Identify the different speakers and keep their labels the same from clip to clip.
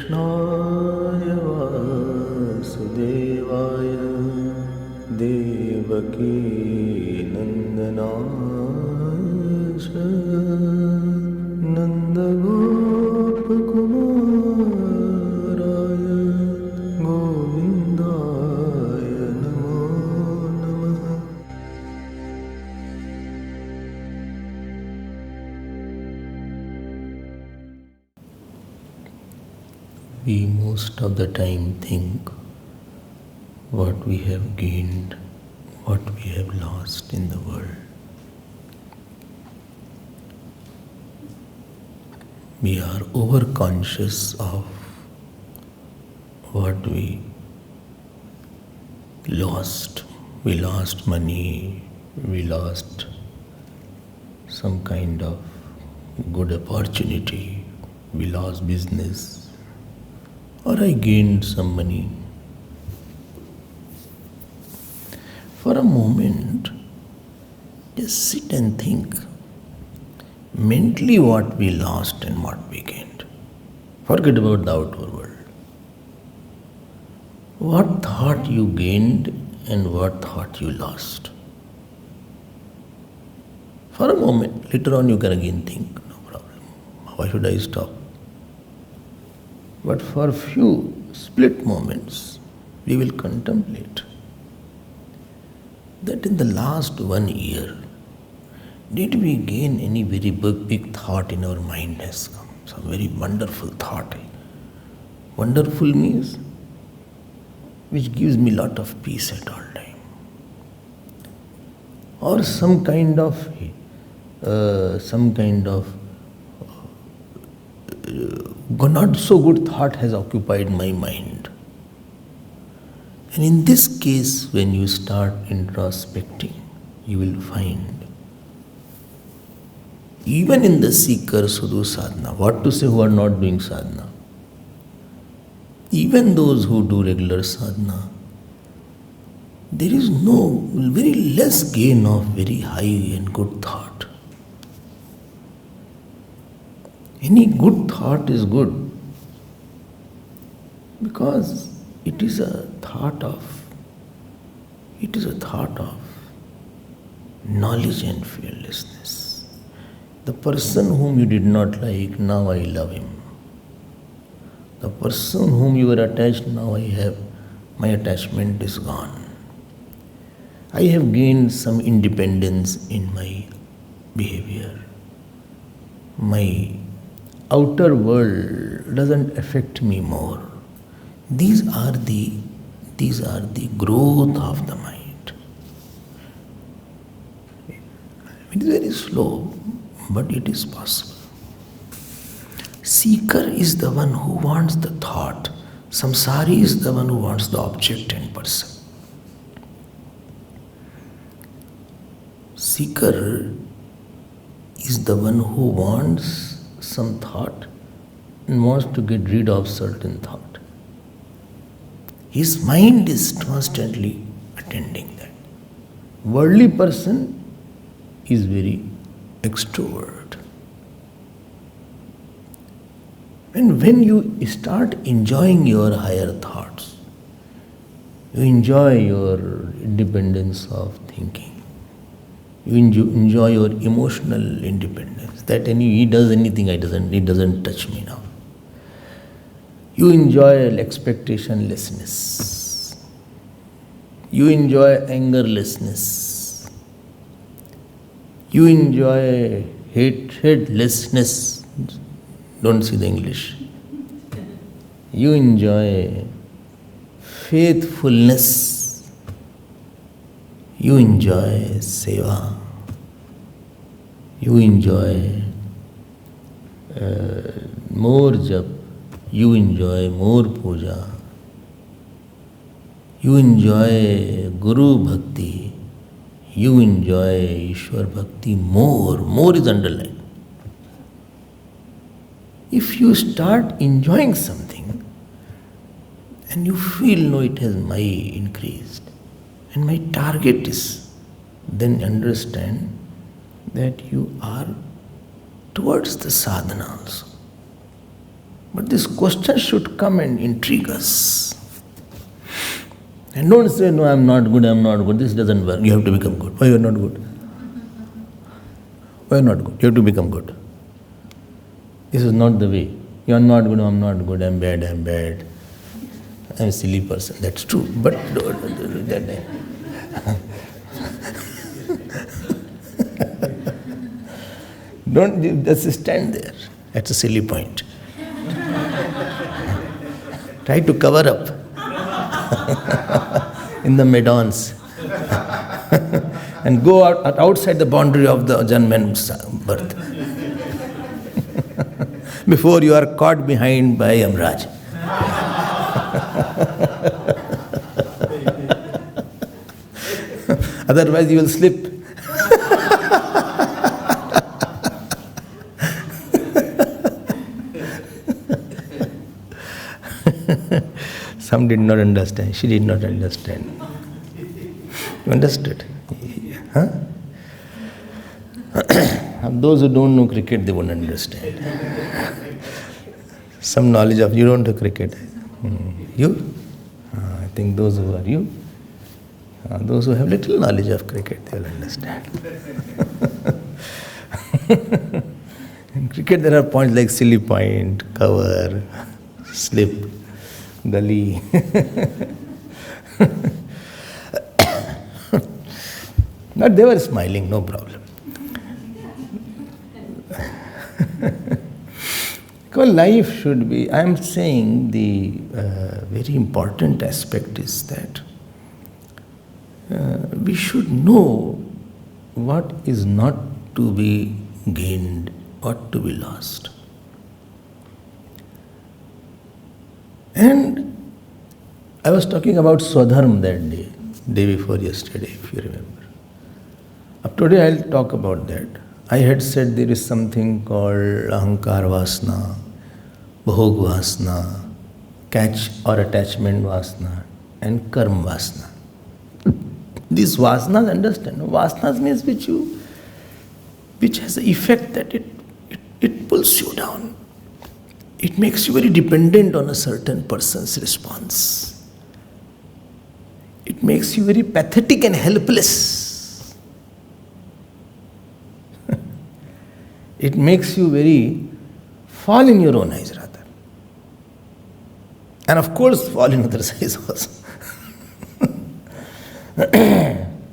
Speaker 1: कृष्णाय वासुदेवाय देवकी नन्दनाय च नन्दगोपकुमाराय गोविन्दाय नमो नमः। We most of the time think what we have gained, what we have lost in the world. We are over-conscious of what we lost. We lost money, we lost some kind of good opportunity, we lost business, or I gained some money. For a moment, just sit and think mentally what we lost and what we gained. Forget about the outer world. What thought you gained and what thought you lost? For a moment, later on you can again think, no problem. Why should I stop? But for few split moments, we will contemplate that in the last 1 year, did we gain any very big thought in our mind has come? Some very wonderful thought. Wonderful means which gives me lot of peace at all time. Or some kind of not so good thought has occupied my mind. And in this case, when you start introspecting, you will find, even in the seekers who do sadhana, what to say who are not doing sadhana, even those who do regular sadhana, there is very less gain of very high and good thought. Any good thought is good because it is a thought of knowledge and fearlessness. The person whom you did not like, now I love him. The person whom you were attached, now my attachment is gone. I have gained some independence in my behavior. My outer world doesn't affect me more. These are the growth of the mind. It is very slow, but it is possible. Seeker is the one who wants the thought. Samsari is the one who wants the object and person. Seeker is the one who wants some thought and wants to get rid of certain thought. His mind is constantly attending that. Worldly person is very extrovert. And when you start enjoying your higher thoughts, you enjoy your independence of thinking. You enjoy your emotional independence. That he does anything, it doesn't touch me now. You enjoy expectationlessness. You enjoy angerlessness. You enjoy hatelessness. Don't see the English. You enjoy faithfulness. You enjoy seva. You enjoy more jap. You enjoy more puja. You enjoy Guru Bhakti. You enjoy Ishwar Bhakti more. More is underlined. If you start enjoying something and you feel, no, it has my increased and my target is, then understand that you are towards the sadhana also. But this question should come and intrigue us. And don't say, no, I'm not good, this doesn't work. You have to become good. Why you are not good? Why you are not good? You have to become good. This is not the way. You are not good, I'm not good, I'm bad. I'm a silly person. That's true. But don't just stand there. That's a silly point. Try to cover up in the Medons and go outside the boundary of the Janman's birth before you are caught behind by Yamraj. Otherwise you will slip. Some did not understand. She did not understand. You understood? Huh? Those who don't know cricket, they won't understand. Some knowledge of you don't know cricket. You? I think those who are you. Those who have little knowledge of cricket, they will understand. In cricket, there are points like silly point, cover, slip, gully. But they were smiling, no problem. Because life should be, I am saying the very important aspect is that we should know what is not to be gained, what to be lost. And I was talking about Swadharma that day before yesterday, if you remember. Up today I'll talk about that. I had said there is something called Ahankar Vasna, Bhog Vasna, catch or attachment Vasna, and Karma Vasna. These Vasanas, understand, Vasanas means which has the effect that it pulls you down. It makes you very dependent on a certain person's response. It makes you very pathetic and helpless. It makes you very fall in your own eyes rather. And of course fall in others' eyes also.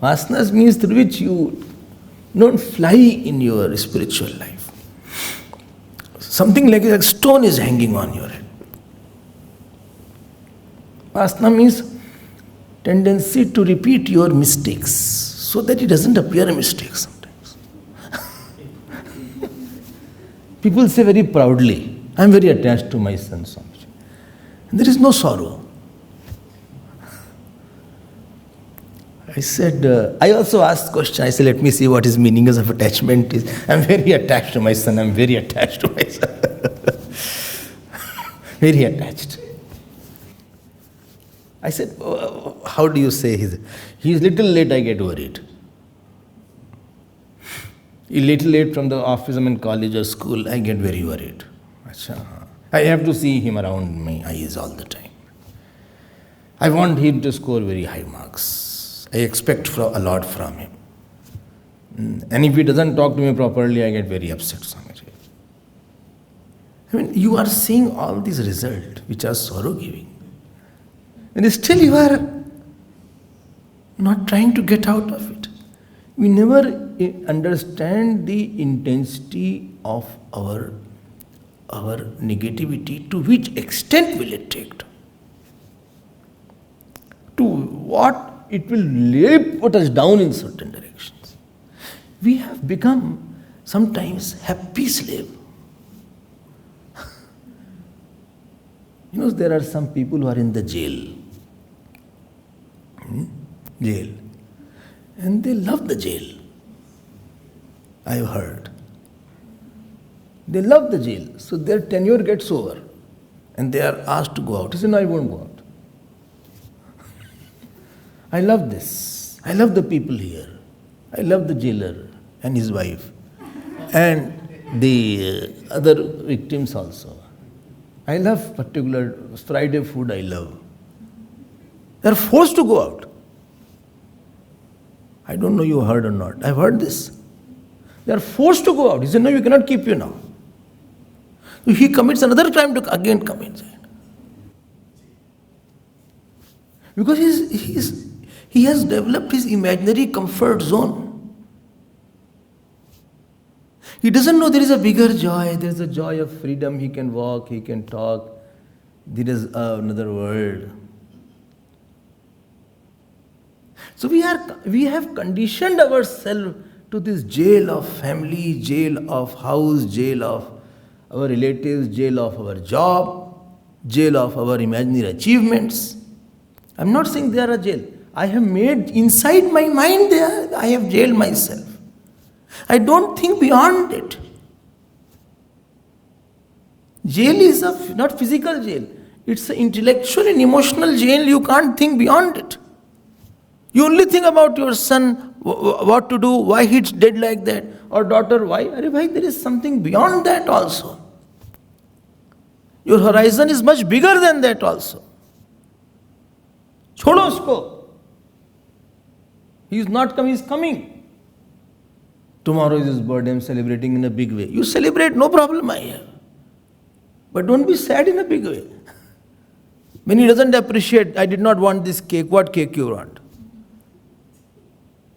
Speaker 1: Vasanas means through which you don't fly in your spiritual life. Something like a stone is hanging on your head. Vasana means tendency to repeat your mistakes so that it doesn't appear a mistake sometimes. People say very proudly, I am very attached to my son Swamiji. And there is no sorrow. I said, I also asked question. I said, let me see what his meaning of attachment is. I am very attached to my son. I am very attached to my son. Very attached. I said, how do you say he is little late, I get worried. He little late from the office, I'm in college or school, I get very worried. I have to see him around my eyes all the time. I want him to score very high marks. I expect a lot from him. And if he doesn't talk to me properly, I get very upset. Swamiji. I mean, you are seeing all these results which are sorrow-giving. And still you are not trying to get out of it. We never understand the intensity of our negativity, to which extent will it take to what it will really put us down in certain directions. We have become sometimes happy slave. There are some people who are in the jail. Jail. And they love the jail. I have heard. They love the jail. So their tenure gets over. And they are asked to go out. He said, no, I won't go out. I love this. I love the people here. I love the jailer and his wife. And the other victims also. I love particular Friday food I love. They are forced to go out. I don't know you heard or not. I've heard this. They are forced to go out. He said, no, we cannot keep you now. So he commits another crime to again come inside. Because he has developed his imaginary comfort zone. He doesn't know there is a bigger joy. There is a joy of freedom. He can walk, he can talk. There is another world. So we have conditioned ourselves to this jail of family, jail of house, jail of our relatives, jail of our job, jail of our imaginary achievements. I'm not saying they are a jail. I have made inside my mind there, I have jailed myself. I don't think beyond it. Jail is not physical jail. It's an intellectual and emotional jail. You can't think beyond it. You only think about your son, what to do, why he's dead like that, or daughter, why? Why there is something beyond that also. Your horizon is much bigger than that also. Chodo usko. He is not coming, he is coming. Tomorrow is his birthday, I am celebrating in a big way. You celebrate, no problem I have. But don't be sad in a big way. When he doesn't appreciate, I did not want this cake, what cake you want?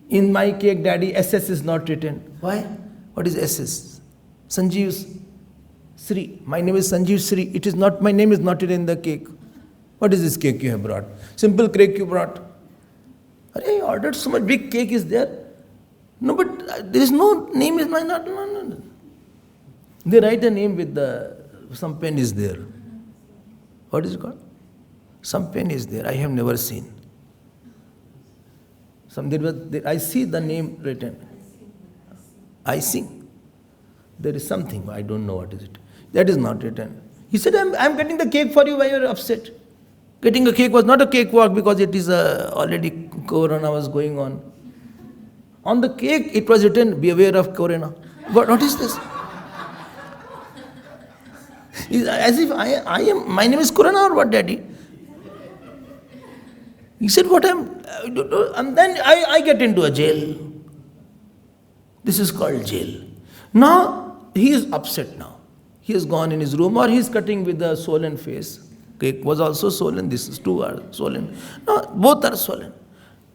Speaker 1: In my cake, daddy, SS is not written. Why? What is SS? Sanjeev Sri. My name is Sanjeev Sri. It is not, my name is not written in the cake. What is this cake you have brought? Simple cake you brought. I ordered so much big cake is there. No, but there is no name is mine. No. They write a name with some pen is there. What is it called? Some pen is there. I have never seen. I see the name written. I sing. There is something. I don't know what is it. That is not written. He said, I'm getting the cake for you. Why you are upset? Getting a cake was not a cakewalk because it is already Corona was going on. On the cake, it was written, be aware of Corona. What is this? As if I am, my name is Corona or what, daddy? He said, and then I get into a jail. This is called jail. Now, he is upset now. He has gone in his room or he is cutting with a swollen face. Cake was also swollen, this is two are swollen. No, both are swollen.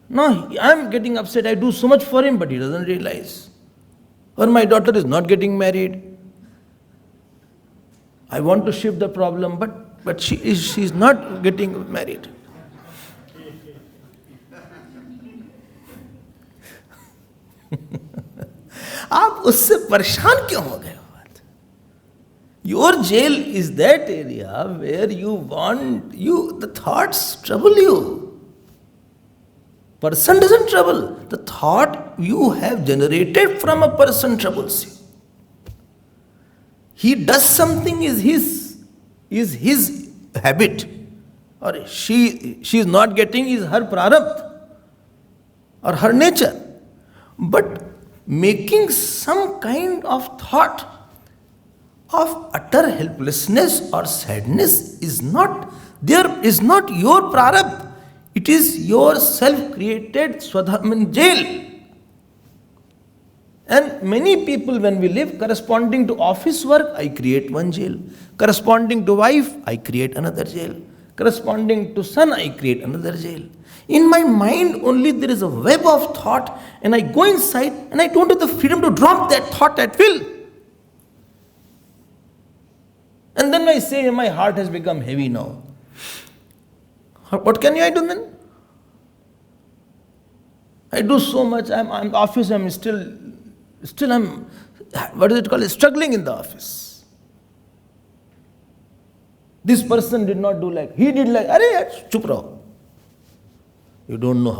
Speaker 1: No, I am getting upset. I do so much for him, but he doesn't realize. Or my daughter is not getting married. I want to shift the problem, but she is not getting married. आप उससे परेशान क्यों हो गए? Your jail is that area where the thoughts trouble you. Person doesn't trouble. The thought you have generated from a person troubles you. He does something is his habit. Or she is not getting is her prarabdha or her nature. But making some kind of thought of utter helplessness or sadness is not your prarabdha. It is your self-created jail. And many people, when we live corresponding to office work, I create one jail. Corresponding to wife, I create another jail. Corresponding to son, I create another jail. In my mind only there is a web of thought and I go inside and I don't have the freedom to drop that thought at will. And then I say my heart has become heavy now. What can I do then? I do so much. I'm office. I'm still I'm, what is it called? Struggling in the office. This person did not do like he did like. Arey, chup raho. You don't know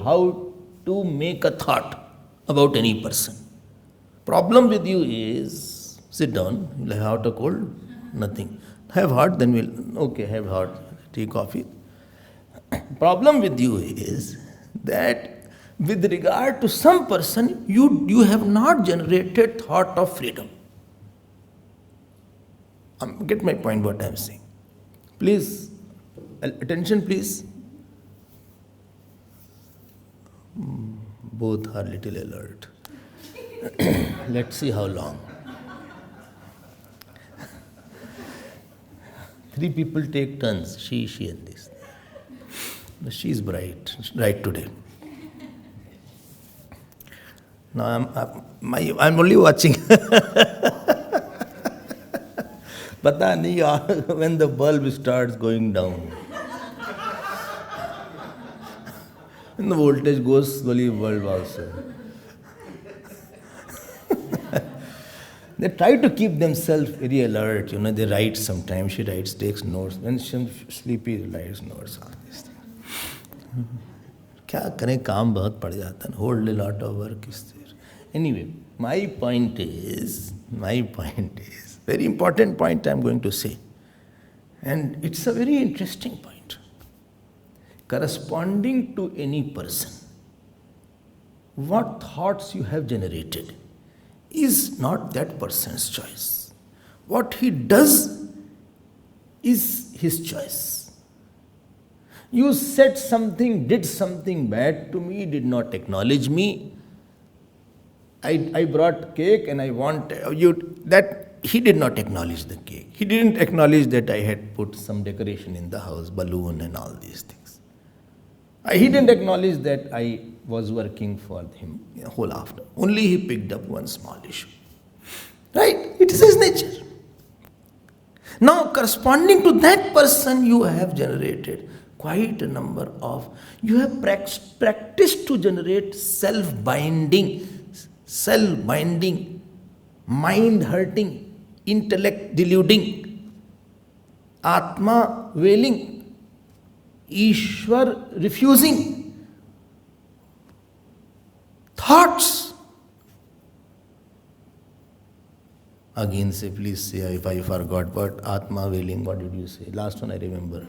Speaker 1: how to make a thought about any person. Problem with you is sit down. You'll have hot or cold? Nothing. Have hot, then have hot, tea, coffee. Problem with you is that with regard to some person, you have not generated thought of freedom. Get my point what I am saying. Please, attention please. Both are little alert. Let's see how long. 3 people take turns, she and this. She is bright today. Now I'm only watching. Pata nahi when the bulb starts going down. When the voltage goes slowly, bulb also. They try to keep themselves very alert. They write sometimes. She writes, takes notes. When she's sleepy, writes notes. All these things. Kya kare, kaam bahut pad jata hai. Hold a lot of work is there. Anyway, my point is, very important point I'm going to say. And it's a very interesting point. Corresponding to any person, what thoughts you have generated is not that person's choice. What he does is his choice. You said something, did something bad to me, did not acknowledge me. I brought cake and I want you that he did not acknowledge the cake. He didn't acknowledge that I had put some decoration in the house, balloon and all these things. He didn't acknowledge that I was working for him the whole afternoon. Only he picked up one small issue. Right? It is his nature. Now, corresponding to that person, you have generated quite a number of, you have practiced to generate self-binding, mind-hurting, intellect-deluding, Atma-veiling, Ishwar refusing thoughts. Again say, please say, if I forgot, what Atma-veiling, what did you say? Last one I remember.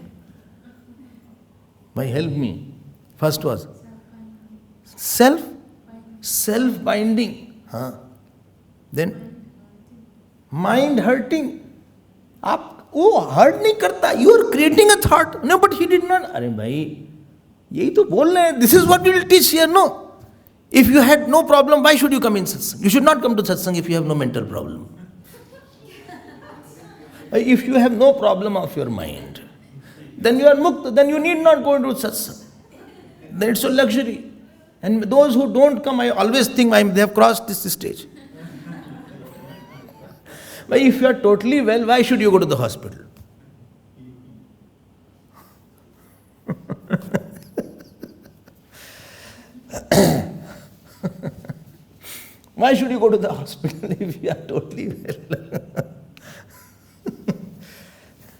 Speaker 1: Why help me? First was self-binding. Then mind-hurting. वो hurt नहीं करता. You are creating a thought. No, but he did not. अरे भाई, यही तो बोल रहे हैं. This is what we will teach here. No. If you had no problem, why should you come in satsang? You should not come to satsang if you have no mental problem. If you have no problem of your mind, then you are mukta, then you need not go into satsang. Then it's a luxury. And those who don't come, I always think they have crossed this stage. But if you are totally well, why should you go to the hospital? Why should you go to the hospital if you are totally well?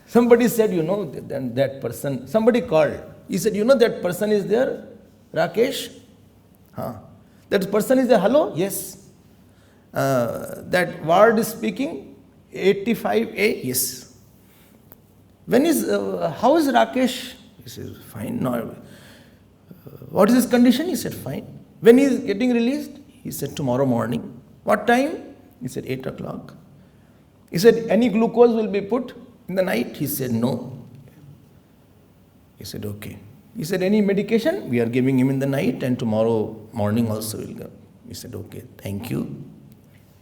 Speaker 1: Somebody said, that person, somebody called. He said, that person is there, Rakesh? That person is there, hello? Yes. That ward is speaking, 85A, yes. How is Rakesh? He says, fine. No. What is his condition? He said, fine. When he is getting released? He said, tomorrow morning. What time? He said, 8 o'clock. He said, any glucose will be put in the night? He said, no. He said, okay. He said, any medication? We are giving him in the night and tomorrow morning also will go. He said, okay, thank you.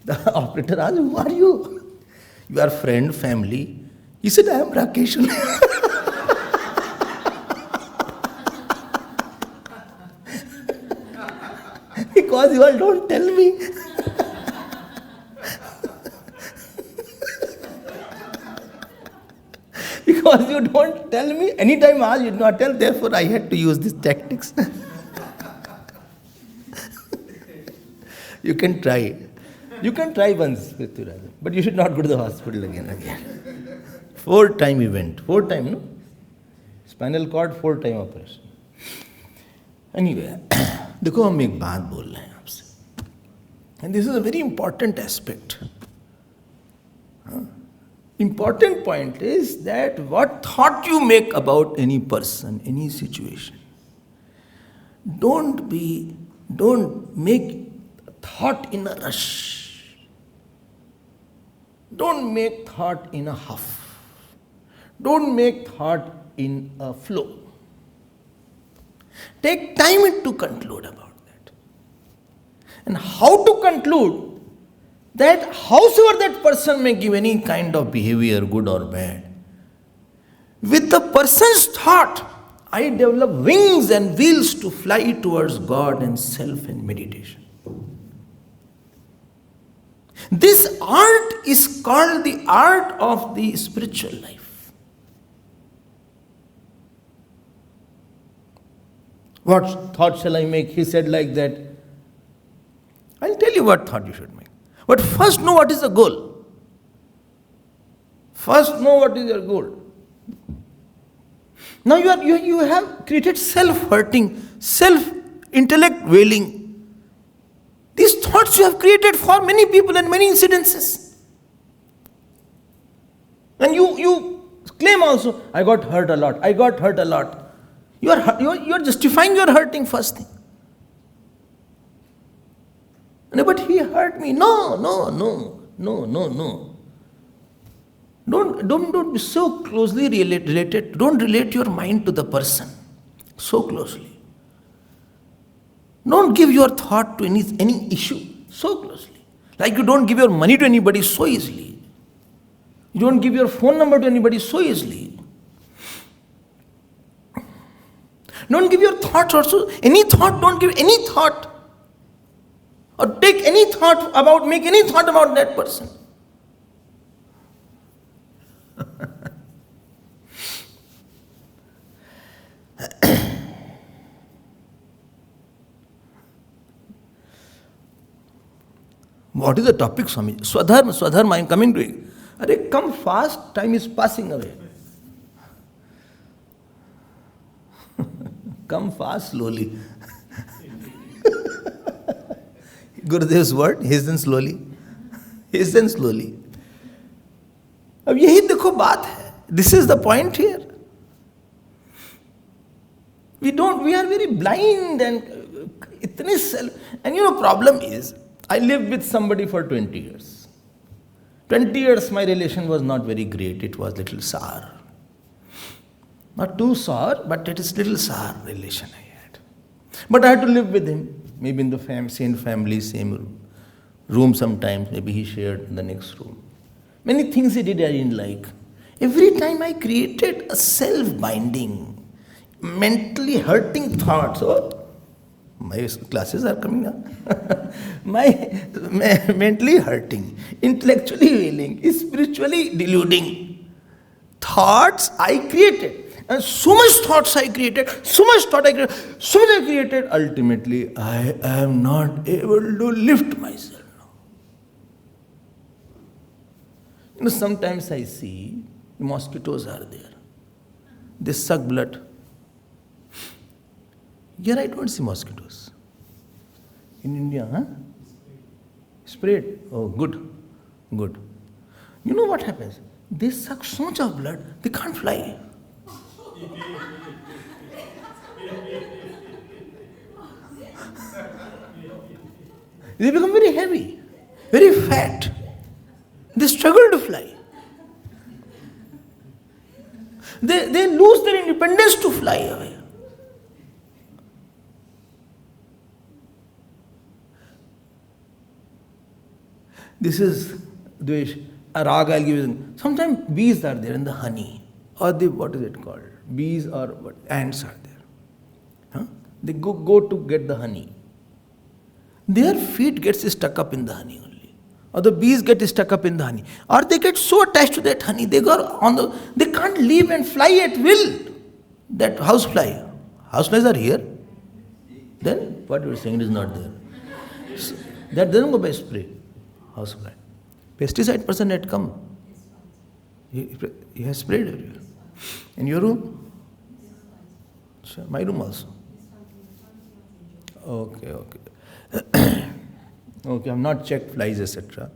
Speaker 1: The operator asked, who are you? You are friend, family. He said, I am Rakesh. Because you all don't tell me. Because you don't tell me. Anytime I did not tell, therefore I had to use these tactics. You can try. You can try once, but you should not go to the hospital again. 4-time event. 4-time, no? Spinal cord, 4-time operation. Anyway, देखो हम एक बात बोल रहे हैं आपसे. And this is a very important aspect. Important point is that what thought you make about any person, any situation. Don't make thought in a rush. Don't make thought in a huff. Don't make thought in a flow. Take time to conclude about that. And how to conclude that howsoever that person may give any kind of behavior, good or bad, with the person's thought, I develop wings and wheels to fly towards God and self and meditation. This art is called the art of the spiritual life. What thought shall I make? He said like that. I'll tell you what thought you should make. But first know what is the goal. First know what is your goal. Now you have created self-hurting, self-intellect wailing. These thoughts you have created for many people and many incidences. And you claim also, I got hurt a lot, I got hurt a lot. You are justifying your hurting first thing. No, but he hurt me. No. Don't be so closely related. Don't relate your mind to the person so closely. Don't give your thought to any issue so closely. Like you don't give your money to anybody so easily. You don't give your phone number to anybody so easily. Don't give your thoughts also. Any thought, don't give any thought. Or take any thought about, make any thought about that person. What is the topic, Swami? Swadharma, I am coming to it. Arey, come fast, time is passing away. Come fast, slowly. Gurudev's word, hasten slowly. Hasten slowly. अब यही देखो बात है. This is the point here. We are very blind and itne self. And problem is, I lived with somebody for 20 years. 20 years my relation was not very great. It was little sour. Not too sour, but it is little sour relation I had. But I had to live with him. Maybe in the same family, same room sometimes. Maybe he shared the next room. Many things he did I didn't like. Every time I created a self-binding, mentally hurting thoughts. Oh, my classes are coming up. my mentally hurting, intellectually wailing, spiritually deluding thoughts I created. And so much thoughts I created, ultimately I am not able to lift myself now. Sometimes I see mosquitoes are there. They suck blood. Here I don't see mosquitoes. In India, huh? Sprayed. Oh, good. You know what happens? They suck so much of blood, they can't fly. They become very heavy, very fat. They struggle to fly. They lose their independence to fly away. This is Dvesh. A raga I'll give you. Sometimes bees are there in the honey. Or what is it called? Bees or what? Ants are there. Huh? They go to get the honey. Their feet gets stuck up in the honey only. Or the bees get stuck up in the honey. Or they get so attached to that honey, they can't leave and fly at will. That housefly. Houseflies are here. Then what you are saying is not there. So, that doesn't go by spray. Housefly. Pesticide person had come. He has sprayed everywhere. In your room? Sure. My room also. Okay. Okay, I have not checked flies, etc.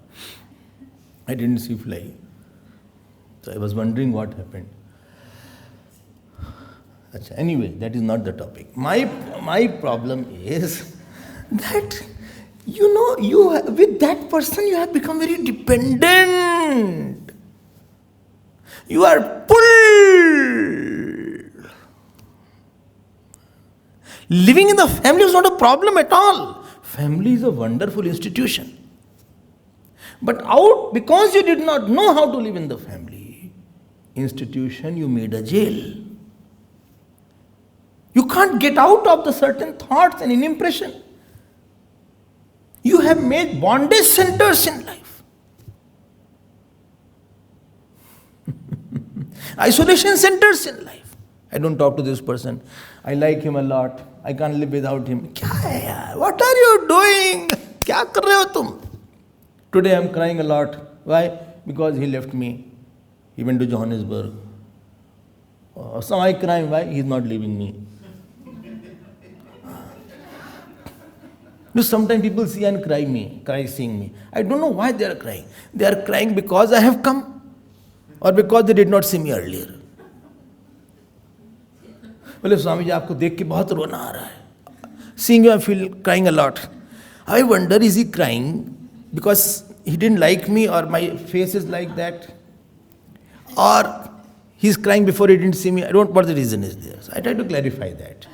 Speaker 1: I didn't see fly. So I was wondering what happened. Anyway, that is not the topic. My problem is that, with that person you have become very dependent. pinned. You are pulled. Living in the family is not a problem at all. Family is a wonderful institution. But because you did not know how to live in the family institution, you made a jail. You can't get out of the certain thoughts and impression. You have made bondage centers in life. Isolation centers in life. I don't talk to this person. I like him a lot. I can't live without him. Kya hai yaar? What are you doing? Kya kar rahe ho tum? Today I am crying a lot. Why? Because he left me. He went to Johannesburg. So I crying. Why? He is not leaving me. Sometimes people see and cry seeing me. I don't know why they are crying. They are crying because I have come or because they did not see me earlier. बोले स्वामी जी आपको देख के बहुत रोना आ रहा है. Seeing you I feel crying a lot. I wonder, is he crying because he didn't like me or my face is like that? Or he's crying before he didn't see me? I don't know what the reason is there. So I try to clarify that.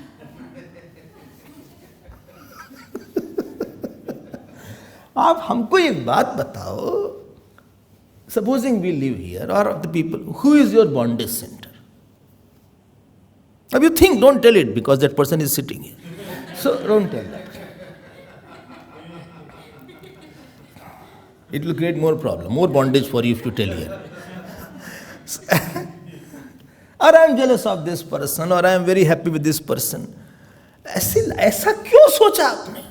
Speaker 1: आप हमको एक बात बताओ, supposing we live here or of the people, who is your bondage center? Now you think, don't tell it because that person is sitting here. So don't tell that. It will create more problem, more bondage for you if you tell here. Or I am jealous of this person or I am very happy with this person. ऐसा क्यों सोचा आपने?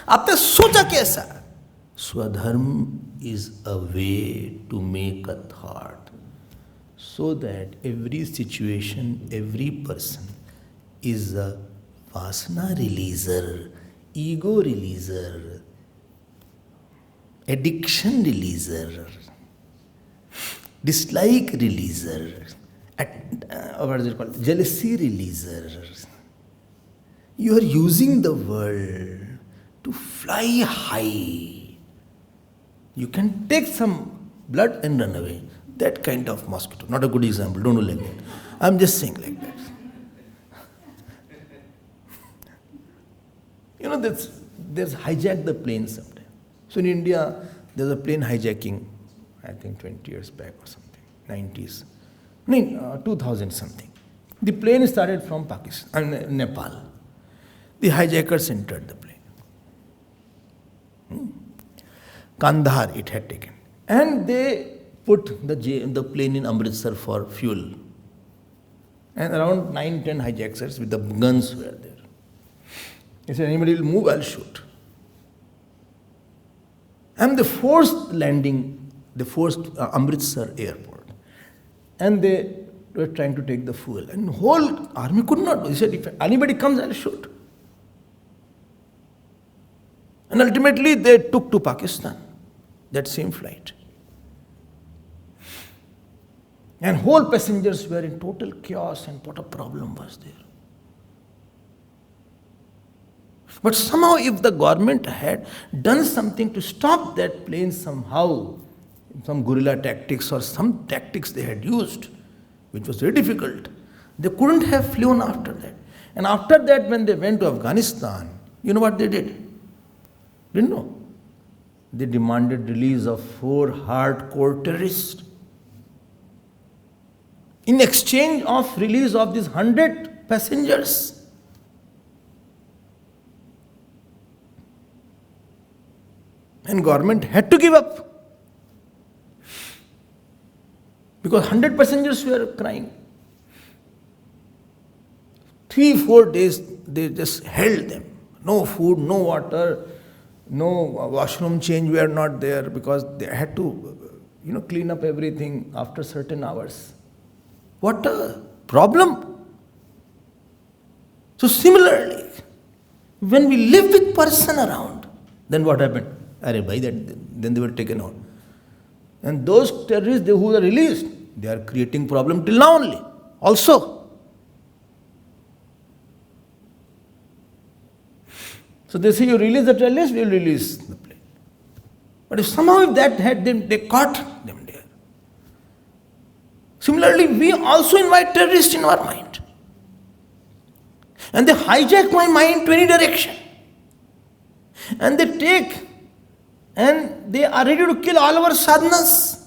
Speaker 1: आपने सोचा कैसा? Swadharma is a way to make a thought so that every situation, every person is a vasana releaser, ego releaser, addiction releaser, dislike releaser, what is it called? Jealousy releaser. You are using the world to fly high. You can take some blood and run away. That kind of mosquito. Not a good example. Don't do like that. I'm just saying like that. There's hijack the plane sometimes. So in India, there's a plane hijacking, I think 20 years back or something, 90s. 2000 something. The plane started from Pakistan, Nepal. The hijackers entered the plane. Kandahar it had taken. And they put the plane in Amritsar for fuel. And around 9-10 hijackers with the guns were there. He said, anybody will move, I'll shoot. And they forced landing, they forced Amritsar airport. And they were trying to take the fuel. And the whole army could not do. He said, if anybody comes, I'll shoot. And ultimately they took to Pakistan, that same flight. And whole passengers were in total chaos and what a problem was there. But somehow if the government had done something to stop that plane somehow, some guerrilla tactics or some tactics they had used, which was very difficult, they couldn't have flown after that. And after that when they went to Afghanistan, you know what they did? Didn't know. They demanded release of 4 hardcore terrorists. In exchange of release of these 100 passengers. And government had to give up. Because 100 passengers were crying. 3-4 days they just held them. No food, no water, no washroom change were not there because they had to, clean up everything after certain hours. What a problem. So similarly, when we live with person around, then what happened? Then they were taken out. And those terrorists who were released, they are creating problem till now only. Also. So they say you release the terrorists, we will release the plane. But if somehow if that had them, they caught them there. Similarly, we also invite terrorists in our mind. And they hijack my mind to any direction. And they take and they are ready to kill all our sadhanas.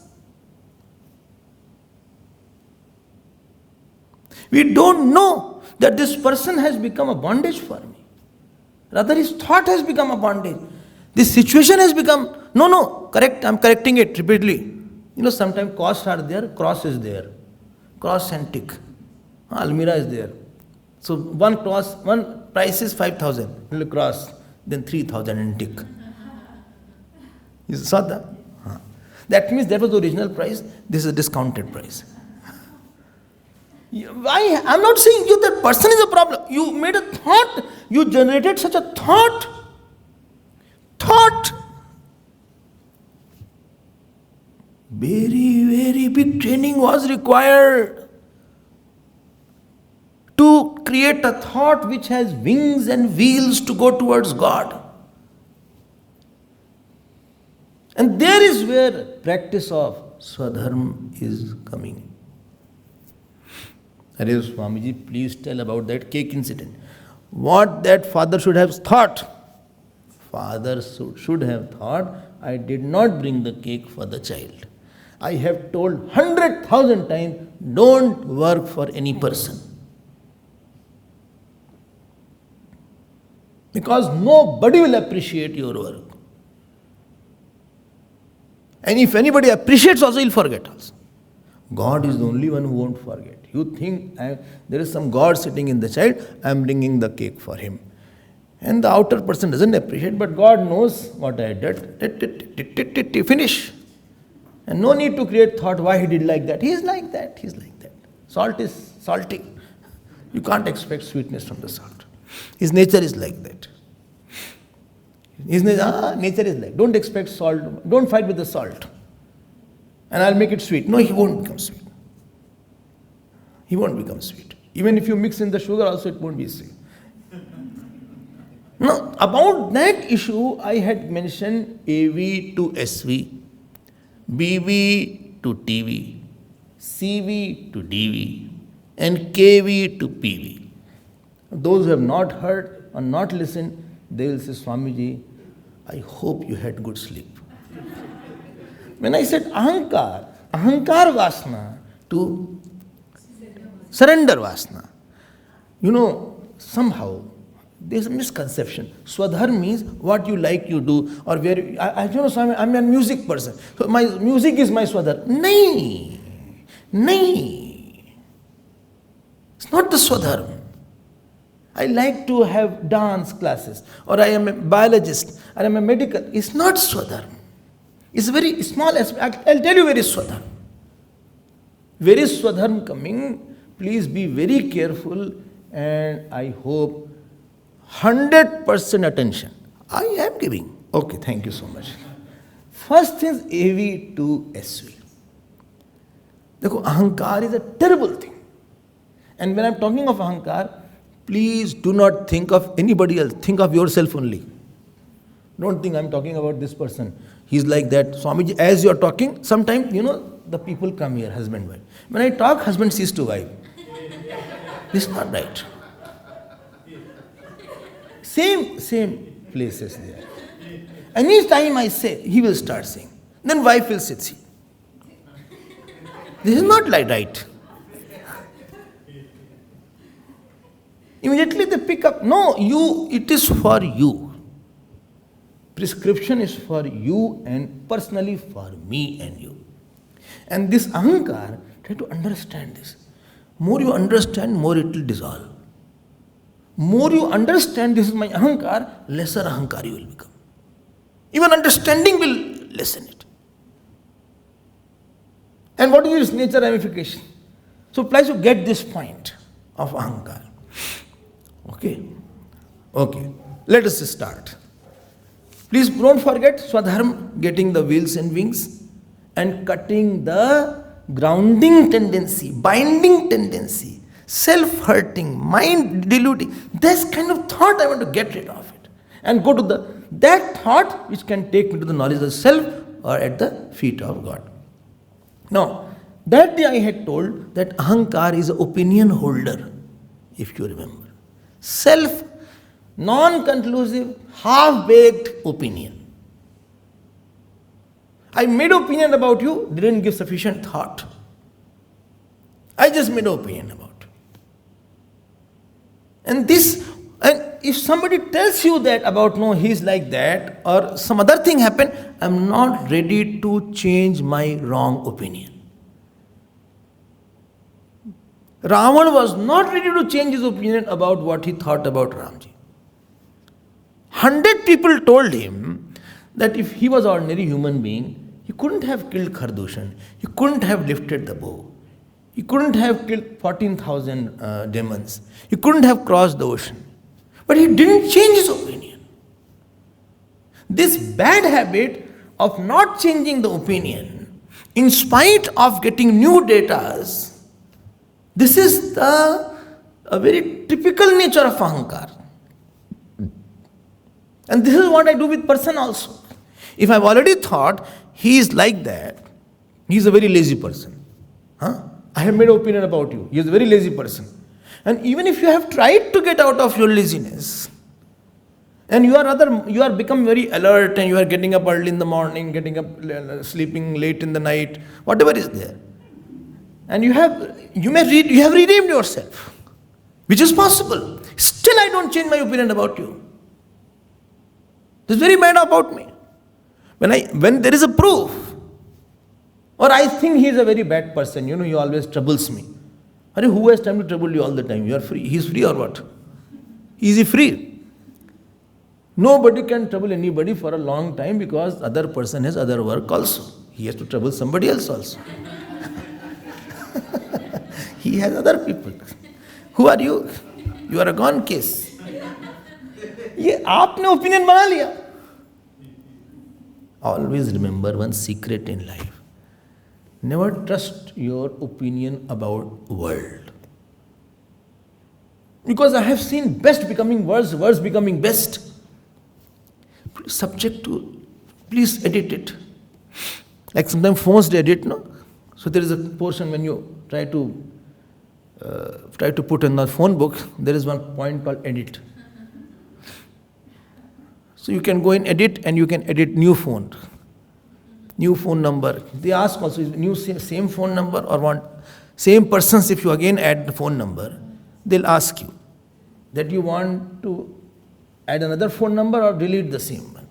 Speaker 1: We don't know that this person has become a bondage for me. Rather, his thought has become a bondage. This situation has become, correct, I'm correcting it repeatedly. Sometimes costs are there, cross is there. Cross and tick. Almira is there. So one price is 5,000. Little cross, then 3,000 and tick. You saw that? That means that was the original price. This is a discounted price. I'm not saying that person is a problem. You made a thought. You generated such a thought. Very, very big training was required to create a thought which has wings and wheels to go towards God. And there is where practice of Swadharma is coming. Hare Swamiji, please tell about that cake incident. What that father should have thought. Father should have thought, I did not bring the cake for the child. I have told 100,000 times, don't work for any person. Because nobody will appreciate your work. And if anybody appreciates also, he'll forget also. God is the only one who won't forget. You think there is some God sitting in the child, I am bringing the cake for him. And the outer person doesn't appreciate, but God knows what I did. Finish. And no need to create thought why he did like that. He is like that. Salt is salty. You can't expect sweetness from the salt. His nature is like that. His nature is like, don't expect salt, don't fight with the salt. And I'll make it sweet. No, he won't become sweet. He won't become sweet. Even if you mix in the sugar also, it won't be sweet. Now, about that issue, I had mentioned AV to SV, BV to TV, CV to DV, and KV to PV. Those who have not heard or not listened, they will say, Swamiji, I hope you had good sleep. When I said ahankar vasana to surrender vasana, somehow there's a misconception. Swadharma means what you like you do, or where Swami, I'm a music person. So my music is my swadharma. Nahi. It's not the swadharma. I like to have dance classes, or I am a biologist, or I am a medical. It's not swadharma. It's a very small aspect. I'll tell you where is swadharma. Where is swadharma coming? Please be very careful, and I hope 100% attention. I am giving. Okay, thank you so much. First is AV to SV. Ahankar is a terrible thing. And when I'm talking of ahankar, please do not think of anybody else. Think of yourself only. Don't think I'm talking about this person. He's like that. Swamiji, as you're talking, sometimes, the people come here, husband, wife. When I talk, husband sees to wife. This is not right. Same places there. Any time I say, he will start saying. Then wife will sit. See. This is not like right. Immediately they pick up. No, it is for you. Prescription is for you and personally for me and you. And this ahankar, try to understand this. More you understand, more it will dissolve. More you understand this is my ahankar, lesser ahankar you will become. Even understanding will lessen it. And what is its nature ramification? So please to get this point of ahankar. Okay. Let us start. Please don't forget Swadharma, getting the wheels and wings and cutting the grounding tendency, binding tendency, self-hurting, mind deluding. This kind of thought I want to get rid of it. and go to that thought which can take me to the knowledge of the self or at the feet of God. Now, that day I had told that ahankar is an opinion holder, if you remember. Self, non-conclusive, half-baked opinion. I made opinion about you, didn't give sufficient thought. I just made opinion about you. And if somebody tells you that about, no, he's like that, or some other thing happened, I'm not ready to change my wrong opinion. Ravan was not ready to change his opinion about what he thought about Ramji. 100 people told him that if he was an ordinary human being, he couldn't have killed Khardushan, he couldn't have lifted the bow, he couldn't have killed 14,000 demons, he couldn't have crossed the ocean. But he didn't change his opinion. This bad habit of not changing the opinion, in spite of getting new data, this is a very typical nature of ahankar. And this is what I do with person also. If I've already thought he is like that, he is a very lazy person. I have made an opinion about you. He is a very lazy person. And even if you have tried to get out of your laziness, and you are become very alert, and you are getting up early in the morning, getting up, sleeping late in the night, whatever is there, and you have redeemed yourself, which is possible. Still, I don't change my opinion about you. This is very bad about me. When there is a proof, or I think he is a very bad person, he always troubles me. Who has time to trouble you all the time? You are free. He is free or what? Is he free? Nobody can trouble anybody for a long time because other person has other work also. He has to trouble somebody else also. He has other people. Who are you? You are a gone case. ये आपने opinion बना लिया. Always remember one secret in life. Never trust your opinion about world. Because I have seen best becoming worse, worse becoming best. Subject to, please edit it. Like sometimes phones they edit, no? So there is a portion when you try to put in the phone book, there is one point called edit. So you can go in edit and you can edit new phone number. They ask also, is new same phone number or want same persons? If you again add the phone number, they'll ask you that you want to add another phone number or delete the same one.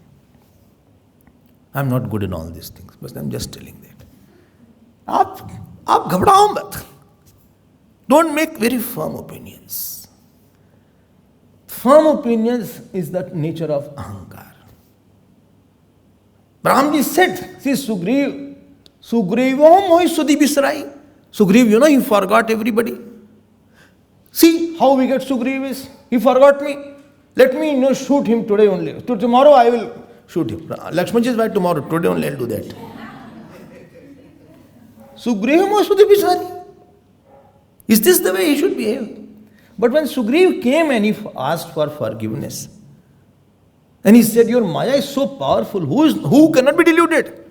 Speaker 1: I'm not good in all these things, but I'm just telling that. आप घबराओ मत. Don't make very firm opinions. Firm opinions is the nature of ahankar. Ramji said, see Sugriv mohi sudhi bisrai. Sugriv, he forgot everybody. See how we get Sugriv is, he forgot me. Let me shoot him today only. Tomorrow I will shoot him. Lakshmanji is by tomorrow. Today only I'll do that. Sugriv mohi sudhi bisrai. Is this the way he should behave? But when Sugriv came and he asked for forgiveness, and he said, your Maya is so powerful, who cannot be deluded?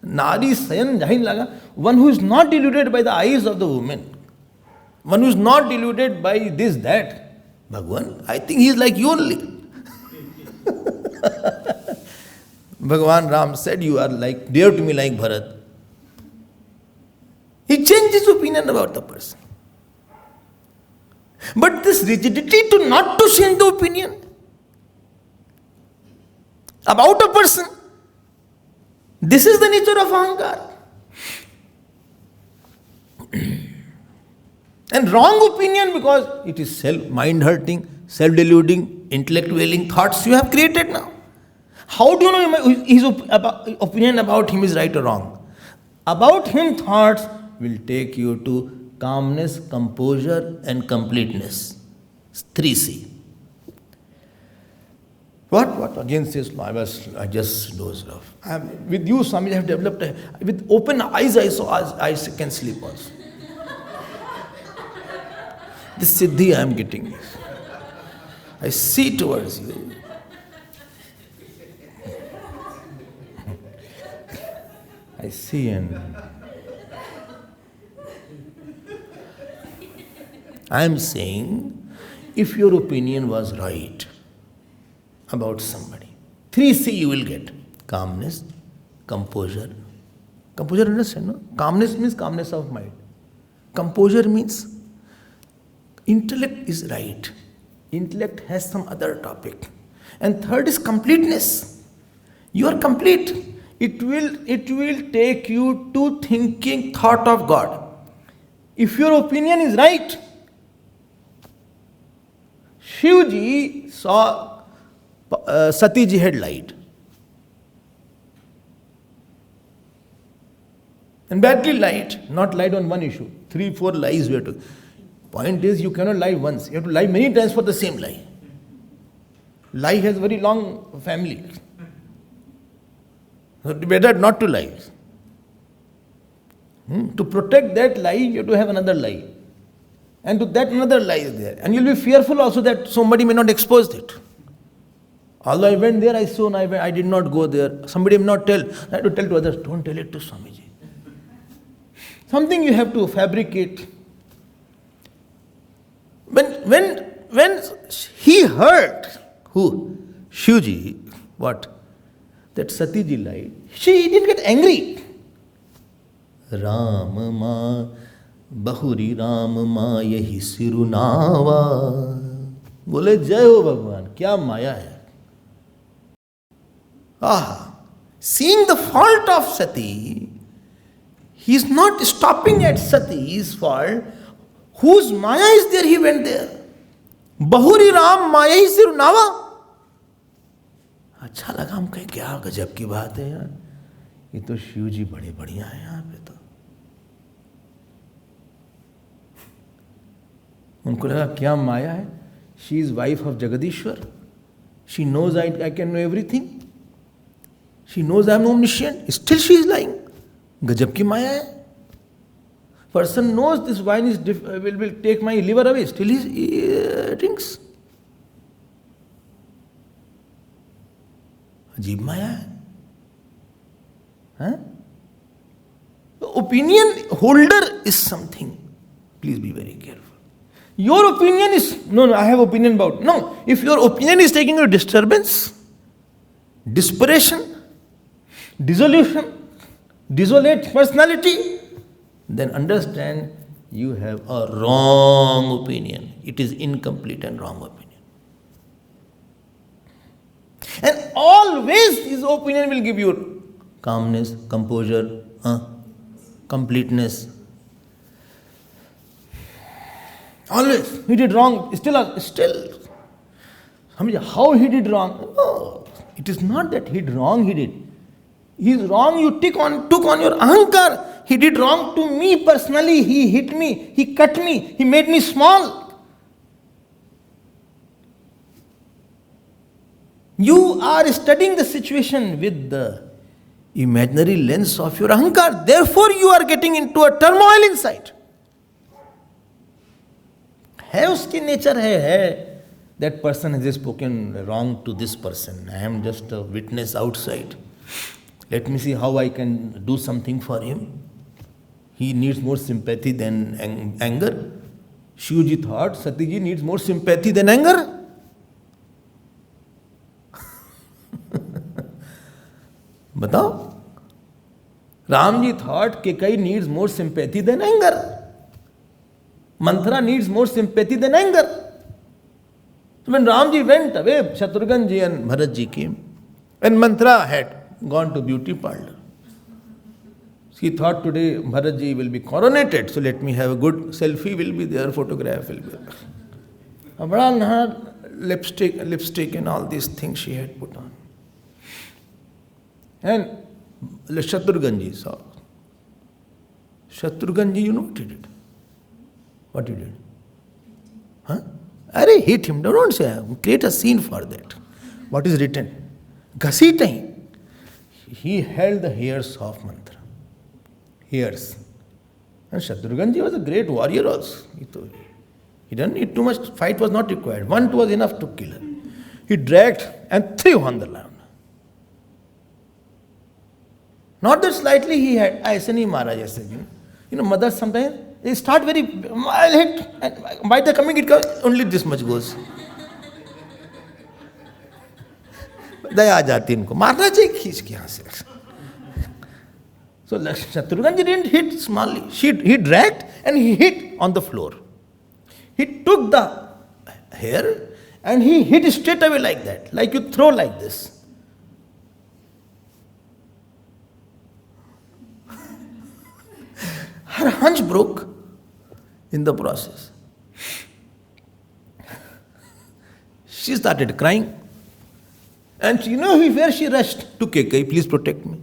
Speaker 1: Nari sayan jahin laga, one who is not deluded by the eyes of the woman, one who is not deluded by this, that. Bhagwan, I think he is like you only. Bhagavan Ram said, you are like, dear to me like Bharat. He changed his opinion about the person. But this rigidity to not to change the opinion about a person, this is the nature of ahankar. And wrong opinion because it is mind-hurting, self-deluding, intellect-wailing thoughts you have created now. How do you know his opinion about him is right or wrong? About him thoughts will take you to calmness, composure and completeness. 3C. What? Again says, I just dozed off. With you, Swami, I have developed, with open eyes I can sleep also. This siddhi I am getting. I see towards you. I see and I am saying, if your opinion was right about somebody, 3C you will get. Calmness, composure. Composure, understand, no? Calmness means calmness of mind. Composure means intellect is right. Intellect has some other topic. And third is completeness. You are complete. It will take you to thinking thought of God. If your opinion is right, Shivji saw Satiji had lied. And badly lied, not lied on one issue. 3-4 lies were to. Point is, you cannot lie once. You have to lie many times for the same lie. Lie has very long family. So better not to lie. To protect that lie, you have to have another lie. And to that another lie is there. And you'll be fearful also that somebody may not expose it. Although I went there, I saw, I did not go there. Somebody may not tell. I have to tell to others, don't tell it to Swamiji. Something you have to fabricate. When he heard, who? Shivji, what? That Satiji lied. She didn't get angry. Ram ma, bahuri Ram ma yahi sirunawa. Bole jai ho Bhagwan, kya maya hai. Seeing the fault of Sati, he is not stopping at Sati's fault. Whose maya is there, he went there. Bahuri Ram maya hi sirunawa. अच्छा लगा, हम कहे क्या गजब की बात है यार, ये तो शिव जी बड़े बढ़िया है यहाँ पे तो. उनको लगा क्या माया है. She is wife of Jagadishwar. She knows I can know everything. She knows I am omniscient. Still she is lying. गजब की माया है. Person knows this wine is will take my liver away. Still he drinks. अजीब माया है. The opinion holder is something. Please be very careful. Your opinion is, no, I have opinion about. No, if your opinion is taking you disturbance, desperation, dissolution, desolate personality, then understand you have a wrong opinion. It is incomplete and wrong opinion. And always his opinion will give you calmness, composure, completeness. Always. He did wrong. Still. How he did wrong? No. It is not that he did wrong, he did. He is wrong, you took on your ahankar. He did wrong to me personally. He hit me. He cut me. He made me small. You are studying the situation with the imaginary lens of your ahankar. Therefore, you are getting into a turmoil inside. है उसकी nature है. That person has spoken wrong to this person. I am just a witness outside. Let me see how I can do something for him. He needs more sympathy than anger. Shivji thought Satiji needs more sympathy than anger. बताओ. Ramji thought Kekai needs more sympathy than anger. Manthara needs more sympathy than anger. So when Ramji went away, Shatrughanji and Bharatji came. And Manthara had gone to beauty parlor. He thought today Bharatji will be coronated, so let me have a good selfie will be there, photograph will be there. Bada naha, lipstick and all these things she had put on. And Shatrughanji saw. Shatrughanji, you know what he did? What he did? Arey, hit him. Don't say, create a scene for that. What is written? Ghasitai. He held the hairs of Mantra. Hairs. And Shatrughanji was a great warrior also. He didn't need too much, fight was not required. 1, 2 was enough to kill her. He dragged and threw on the land. Not that slightly he had, aise nahi mara jaise, mothers sometimes, they start very, I'll hit, and by the coming it comes, only this much goes. दया आ जाती इनको, मारना चाहिए खींच के यहाँ से. So Shatrughan didn't hit smallly. He dragged and he hit on the floor. He took the hair and he hit straight away like that, like you throw like this. Her hunch broke in the process. She started crying. And where she rushed to Kekai, please protect me.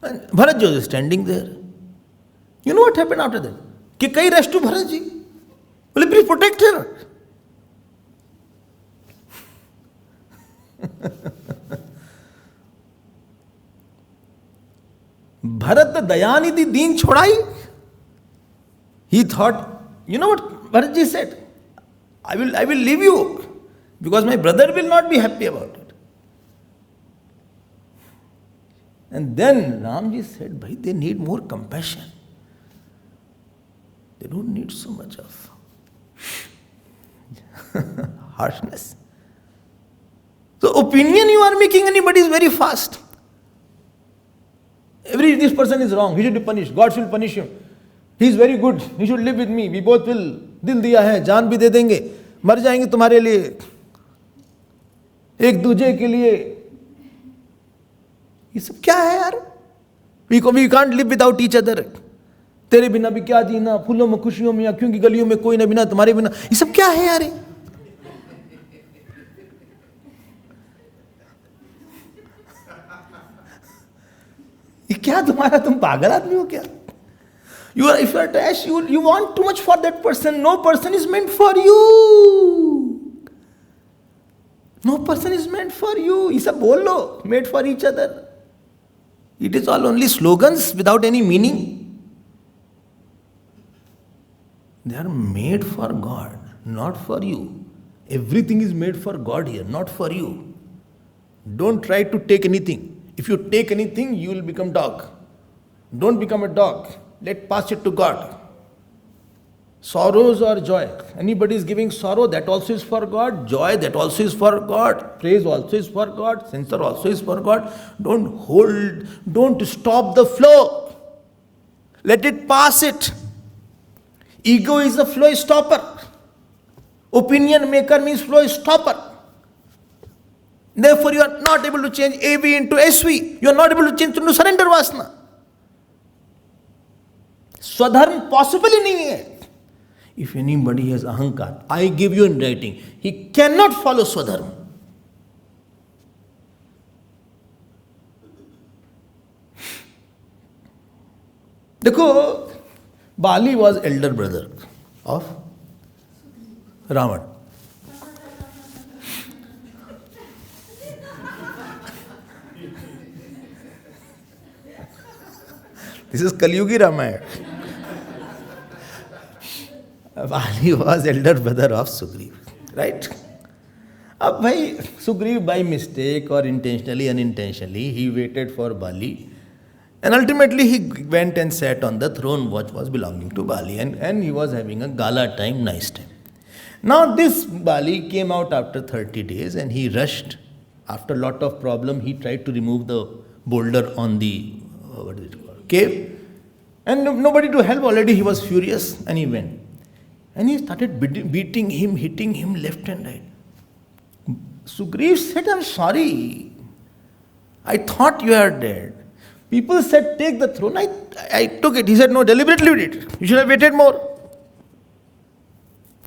Speaker 1: And Bharat was standing there. You know what happened after that? Kekai rushed to Bharatji. Will you please protect her? Bharat Dayanidhi Deen Chodai. He thought, you know what Bharatji said? I will leave you because my brother will not be happy about it. And then Ramji said, Bhai, they need more compassion. They don't need so much of harshness. So opinion you are making anybody is very fast. This person is wrong, he should be punished, God should punish him. He is very good, he should live with me, we both will, dil diya hai, jaan bhi de denge, mar jayenge tumhare liye, ek duje ke liye. ये सब क्या है यार? We can't live without each other. तेरे बिना भी क्या जीना, फूलों में खुशियों में, आँखों की गलियों में कोई ना बिना तुम्हारे बिना. ये सब क्या है यार? ये क्या तुम्हारा, तुम पागल आदमी हो क्या? If you are attached, you want too much for that person. No person is meant for you. No person is meant for you. ये सब बोल लो, made for each other. It is all only slogans without any meaning. They are made for God, not for you. Everything is made for God here, not for you. Don't try to take anything. If you take anything, you will become dog. Don't become a dog. Let pass it to God. Sorrows or joy. Anybody is giving sorrow, that also is for God. Joy, that also is for God. Praise also is for God. Censure also is for God. Don't stop the flow. Let it pass it. Ego is a flow stopper. Opinion maker means flow stopper. Therefore, you are not able to change AV into SV. You are not able to change into surrender vasana. Swadharm possible nahi hai. If anybody has ahankar, I give you in writing, he cannot follow Swadharma. Dekho, Bali was elder brother of Ravan. This is Kaliyugi Ramayana. Bali was elder brother of Sugriv, right? Ab bhai, Sugriv by mistake or intentionally, unintentionally, he waited for Bali. And ultimately he went and sat on the throne which was belonging to Bali. And he was having a gala time, nice time. Now this Bali came out after 30 days and he rushed. After a lot of problem, he tried to remove the boulder on the, cave. And nobody to help, already he was furious and he went. And he started beating him, hitting him left and right. Sugriv said, I'm sorry. I thought you are dead. People said, take the throne. I took it. He said, no, deliberately did it. You should have waited more.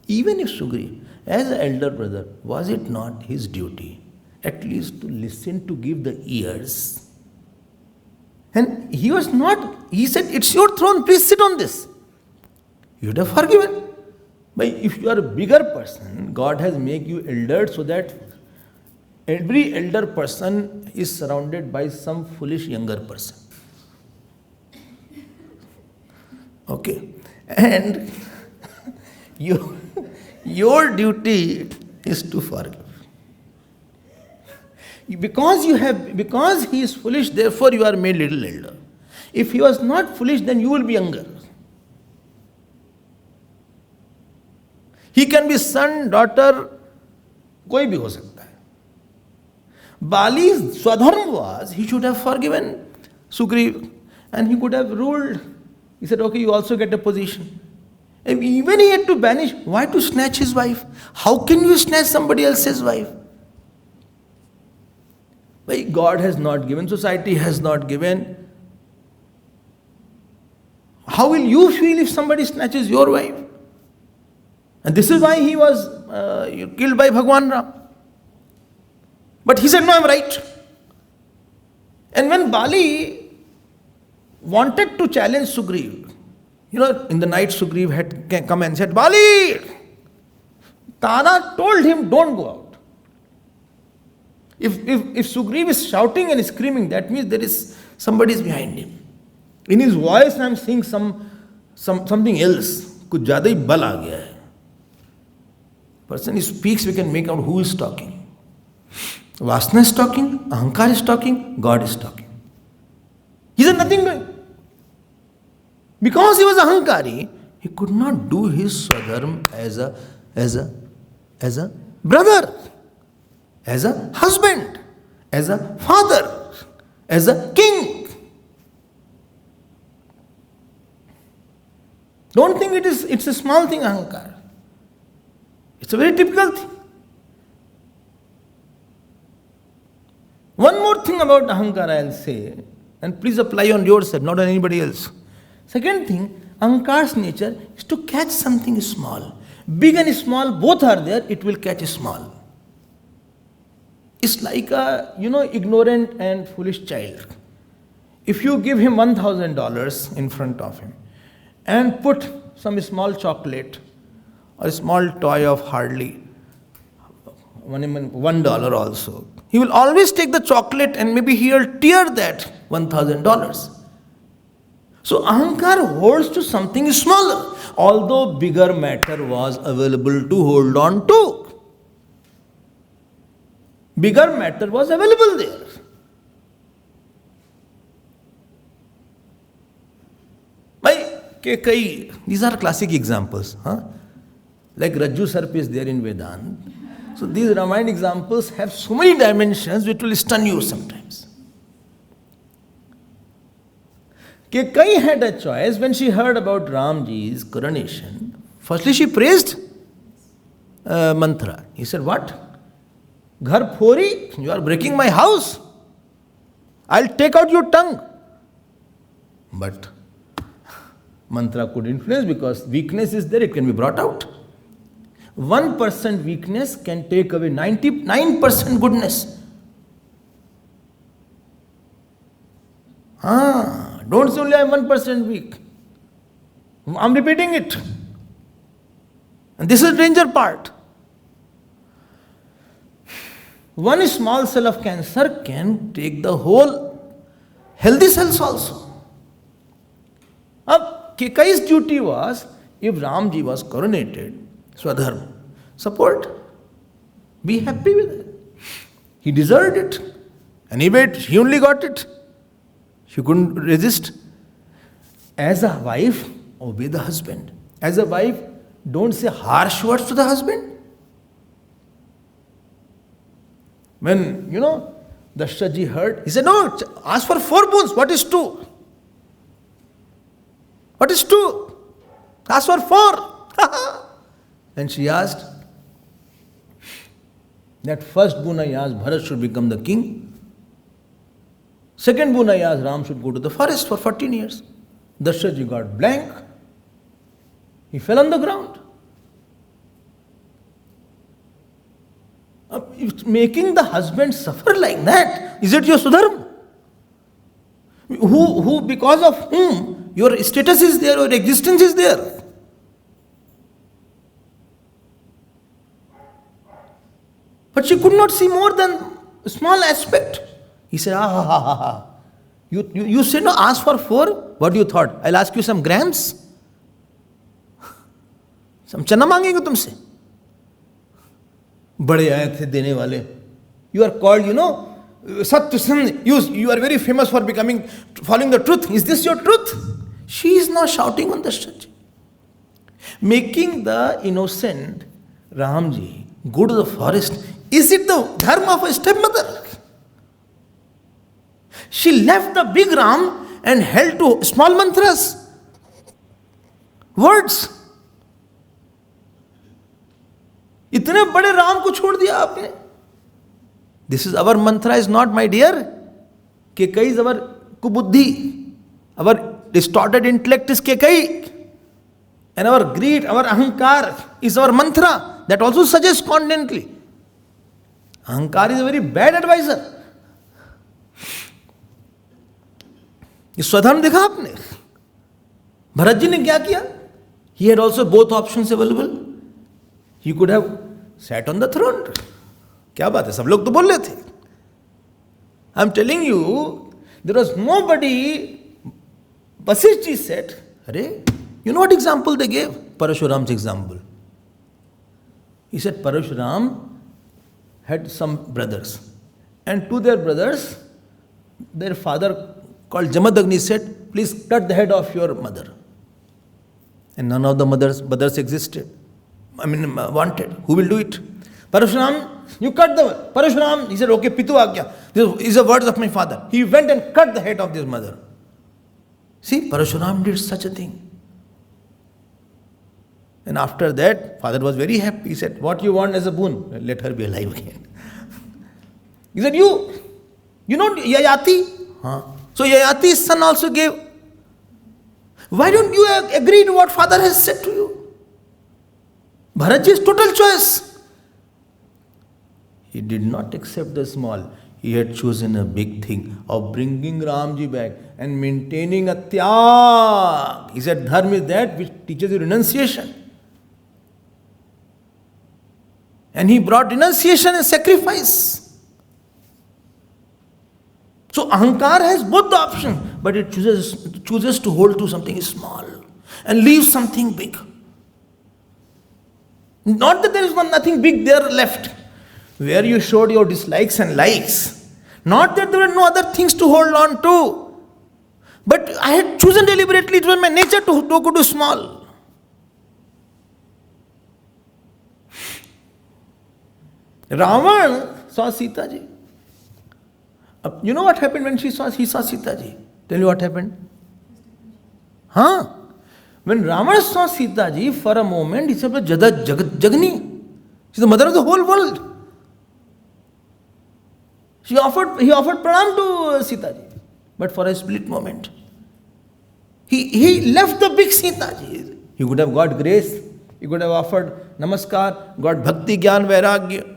Speaker 1: Even if Sugriv, as an elder brother, was it not his duty at least to listen, to give the ears? And he was not, he said, it's your throne, please sit on this. You would have forgiven. But if you are a bigger person, God has made you elder so that every elder person is surrounded by some foolish younger person. Okay. And Your duty is to forgive. Because he is foolish, therefore you are made little elder. If he was not foolish, then you will be younger. He can be son, daughter, कोई भी हो सकता है. Bali's swadharma was, he should have forgiven Sugriv and he could have ruled. He said, okay, you also get a position. And even he had to banish. Why to snatch his wife? How can you snatch somebody else's wife? Why God has not given, society has not given. How will you feel if somebody snatches your wife? And this is why he was killed by Bhagwan Ram. But he said, no, I'm right. And when Bali wanted to challenge Sugriv, in the night Sugriv had come and said, Bali! Tara told him, don't go out. If Sugriv is shouting and screaming, that means there is somebody is behind him. In his voice, I am seeing something else. कुछ ज़्यादा ही बल आ गया है. Person who speaks, we can make out who is talking. Vasana is talking, Ahankar is talking, God is talking. He said nothing doing. Because he was Ahankari, he could not do his swadharma as a brother, as a husband, as a father, as a king. Don't think it's a small thing, Ahankar. It's a very typical thing. One more thing about Ahankara I'll say, and please apply on yourself, not on anybody else. Second thing, Ahankar's nature is to catch something small. Big and small, both are there, it will catch small. It's like a, ignorant and foolish child. If you give him $1,000 in front of him and put some small chocolate or a small toy of hardly $1 also, he will always take the chocolate and maybe he'll tear that $1,000. So Ahankar holds to something smaller, although bigger matter was available to hold on to. Bigger matter was available there. These are classic examples. Like Rajju Sarp is there in Vedanta. So these Ramayana examples have so many dimensions which will stun you sometimes. Kekai had a choice when she heard about Ramji's coronation. Firstly, she praised Manthara. He said, what? Ghar phori? You are breaking my house. I'll take out your tongue. But Manthara could influence because weakness is there, it can be brought out. 1% weakness can take away 99% goodness. Don't say only I am 1% weak. I am repeating it. And this is the danger part. One small cell of cancer can take the whole healthy cells also. Kekai's duty was, if Ramji was coronated, Swadharma, support, be happy with it. He deserved it. Anyway, he only got it. She couldn't resist. As a wife, obey the husband. As a wife, don't say harsh words to the husband. When, Dashrathji heard, he said, no, ask for 4 boons. What is 2? What is 2? Ask for 4. And she asked, that first boon I asked, Bharat should become the king. Second boon I asked, Ram should go to the forest for 14 years. Dashrathji got blank. He fell on the ground. Making the husband suffer like that, is it your Sudharma? Who, because of whom your status is there, your existence is there. But she could not see more than a small aspect. He said, You said no, ask for 4. What do you thought? I'll ask you some grams. हम चना मांगेंगे तुमसे? बड़े आए थे देने वाले. You are called, Satya Sindh. You are very famous for following the truth. Is this your truth? She is now shouting on the stage, making the innocent Ramji go to the forest. Is it the dharma of a stepmother? She left the big Ram and held to small mantras, words. इतने बड़े राम को छोड़ दिया आपने. This is our mantra, is not, my dear. Kekai is our kubuddhi. Our distorted intellect is Kekai. And our greed, our ahankar is our mantra. That also suggests constantly. Ahankar is a very bad advisor. ये स्वधर्म देखा आपने? भरत जी ने क्या किया? He had also both options available. He could have sat on the throne. क्या बात है, सब लोग तो बोल रहे थे. I am telling you, there was nobody. Vasisht ji said, "Arey, you know what example they gave? Parashuram's example." He said Parashuram had some brothers, and to their brothers, their father called Jamadagni said, "Please cut the head of your mother." And none of the brothers existed. Wanted. Who will do it? Parashuram, you cut the Parashuram. He said, "Okay, Pitu Agya. This is the words of my father." He went and cut the head of this mother. See, Parashuram did such a thing. And after that, father was very happy. He said, "What you want as a boon? Let her be alive again." He said, you know Yayati? Huh? So Yayati's son also gave. Why don't you agree to what father has said to you? Bharatji's total choice. He did not accept the small. He had chosen a big thing of bringing Ramji back and maintaining a tyag. He said, dharma is that which teaches you renunciation. And he brought renunciation and sacrifice. So ahankar has both the options, but it chooses to hold to something small and leave something big. Not that there is nothing big there left, where you showed your dislikes and likes. Not that there were no other things to hold on to. But I had chosen deliberately, it was my nature to go to small. Ravan saw Sita ji. You know what happened when he saw Sita ji? Tell you what happened? Huh? When Rama saw Sita ji, for a moment, he said, Jagni. She's the mother of the whole world. He offered pranam to Sita ji. But for a split moment, he left the big Sita ji. He could have got grace. He could have offered namaskar, got bhakti, gyan, vairagya.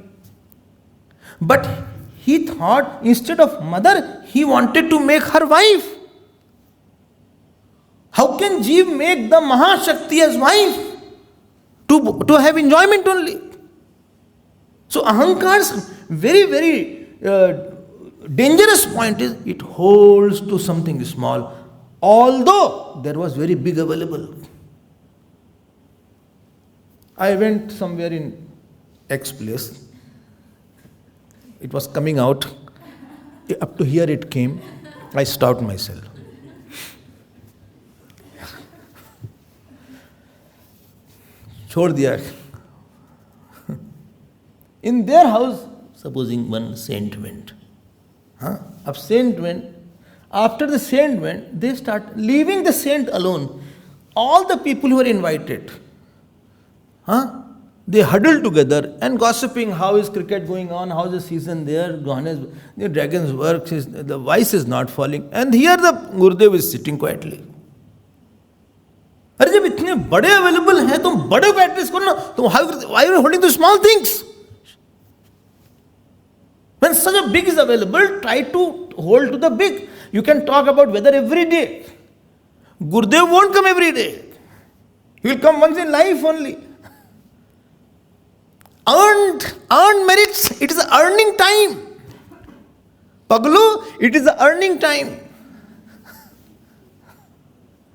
Speaker 1: But he thought, instead of mother, he wanted to make her wife. How can Jeev make the Mahashakti as wife? To have enjoyment only. So ahankar's very, very dangerous point is, it holds to something small, although there was very big available. I went somewhere in X place. It was coming out. Up to here it came. I stopped myself. Chhod diya. In their house, supposing one saint went. A saint went. After the saint went, they start leaving the saint alone. All the people who were invited, they huddled together and gossiping, how is cricket going on, how is the season there, the dragon's work, the vice is not falling. And here the Gurudev is sitting quietly. अरे जब इतने बड़े available हैं तुम बड़े को address करो ना, तुम why are you holding the small things? When such a big is available, try to hold to the big. You can talk about weather every day. Gurudev won't come every day. He will come once in life only. Earned merits, it is the earning time. Paglu, it is the earning time.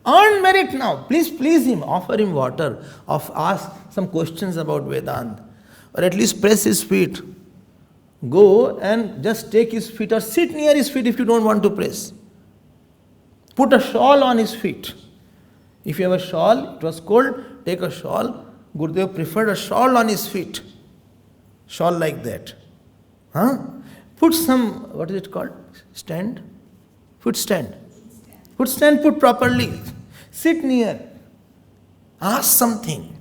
Speaker 1: Earn merit now. Please him. Offer him water. Ask some questions about Vedanta. Or at least press his feet. Go and just take his feet or sit near his feet if you don't want to press. Put a shawl on his feet. If you have a shawl, it was cold, take a shawl. Gurudev preferred a shawl on his feet. Shawl like that. Put some, what is it called? Stand? Foot stand. Foot stand put properly. Sit near. Ask something.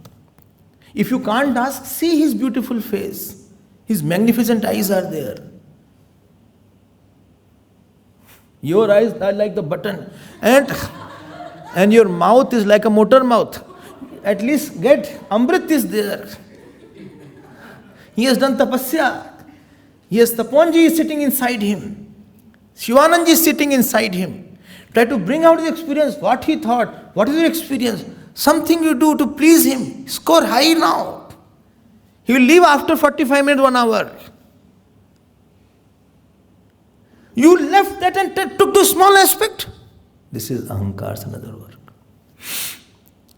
Speaker 1: If you can't ask, see his beautiful face. His magnificent eyes are there. Your eyes are like the button. And your mouth is like a motor mouth. At least get Amrit is there. He has done tapasya. Yes, Taponji is sitting inside him. Shivananji is sitting inside him. Try to bring out his experience, what he thought, what is your experience. Something you do to please him. Score high now. He will leave after 45 minutes, 1 hour. You left that and took the small aspect. This is ahankar's another work.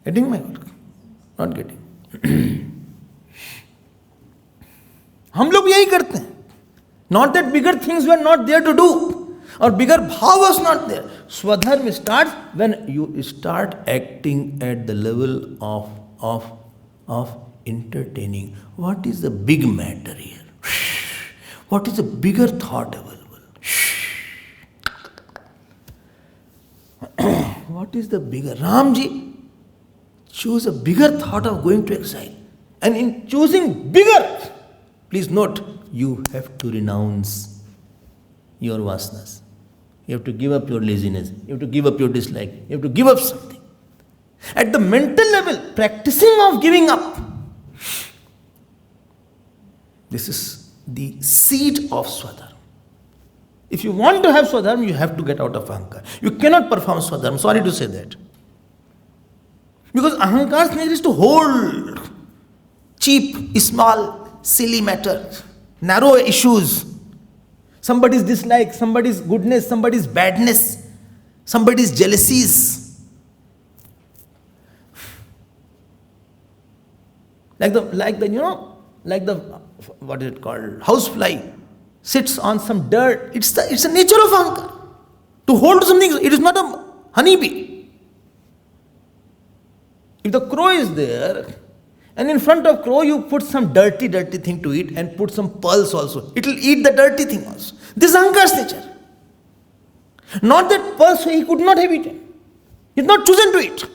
Speaker 1: Getting my work? Not getting. हम लोग यही करते हैं. Not that bigger things were not there to do, or bigger bhav was not there. Swadharma starts when you start acting at the level of entertaining. What is the big matter here? What is the bigger thought available? What is the bigger? Ramji, choose a bigger thought of going to exile. And in choosing bigger, please note, you have to renounce your vasanas. You have to give up your laziness. You have to give up your dislike. You have to give up something. At the mental level, practicing of giving up. This is the seed of Swadharma. If you want to have Swadharma, you have to get out of Ahankar. You cannot perform Swadharma. Sorry to say that. Because Ahankar's nature is to hold cheap, small, silly matters, narrow issues. Somebody's dislike, somebody's goodness, somebody's badness, somebody's jealousies. Like the what is it called? Housefly sits on some dirt. It's the nature of Ahankar. To hold something, it is not a honeybee. If the crow is there, and in front of crow you put some dirty thing to eat and put some pearls also, it will eat the dirty thing also. This is Ahankar's nature. Not that pearls he could not have eaten. He is not chosen to eat.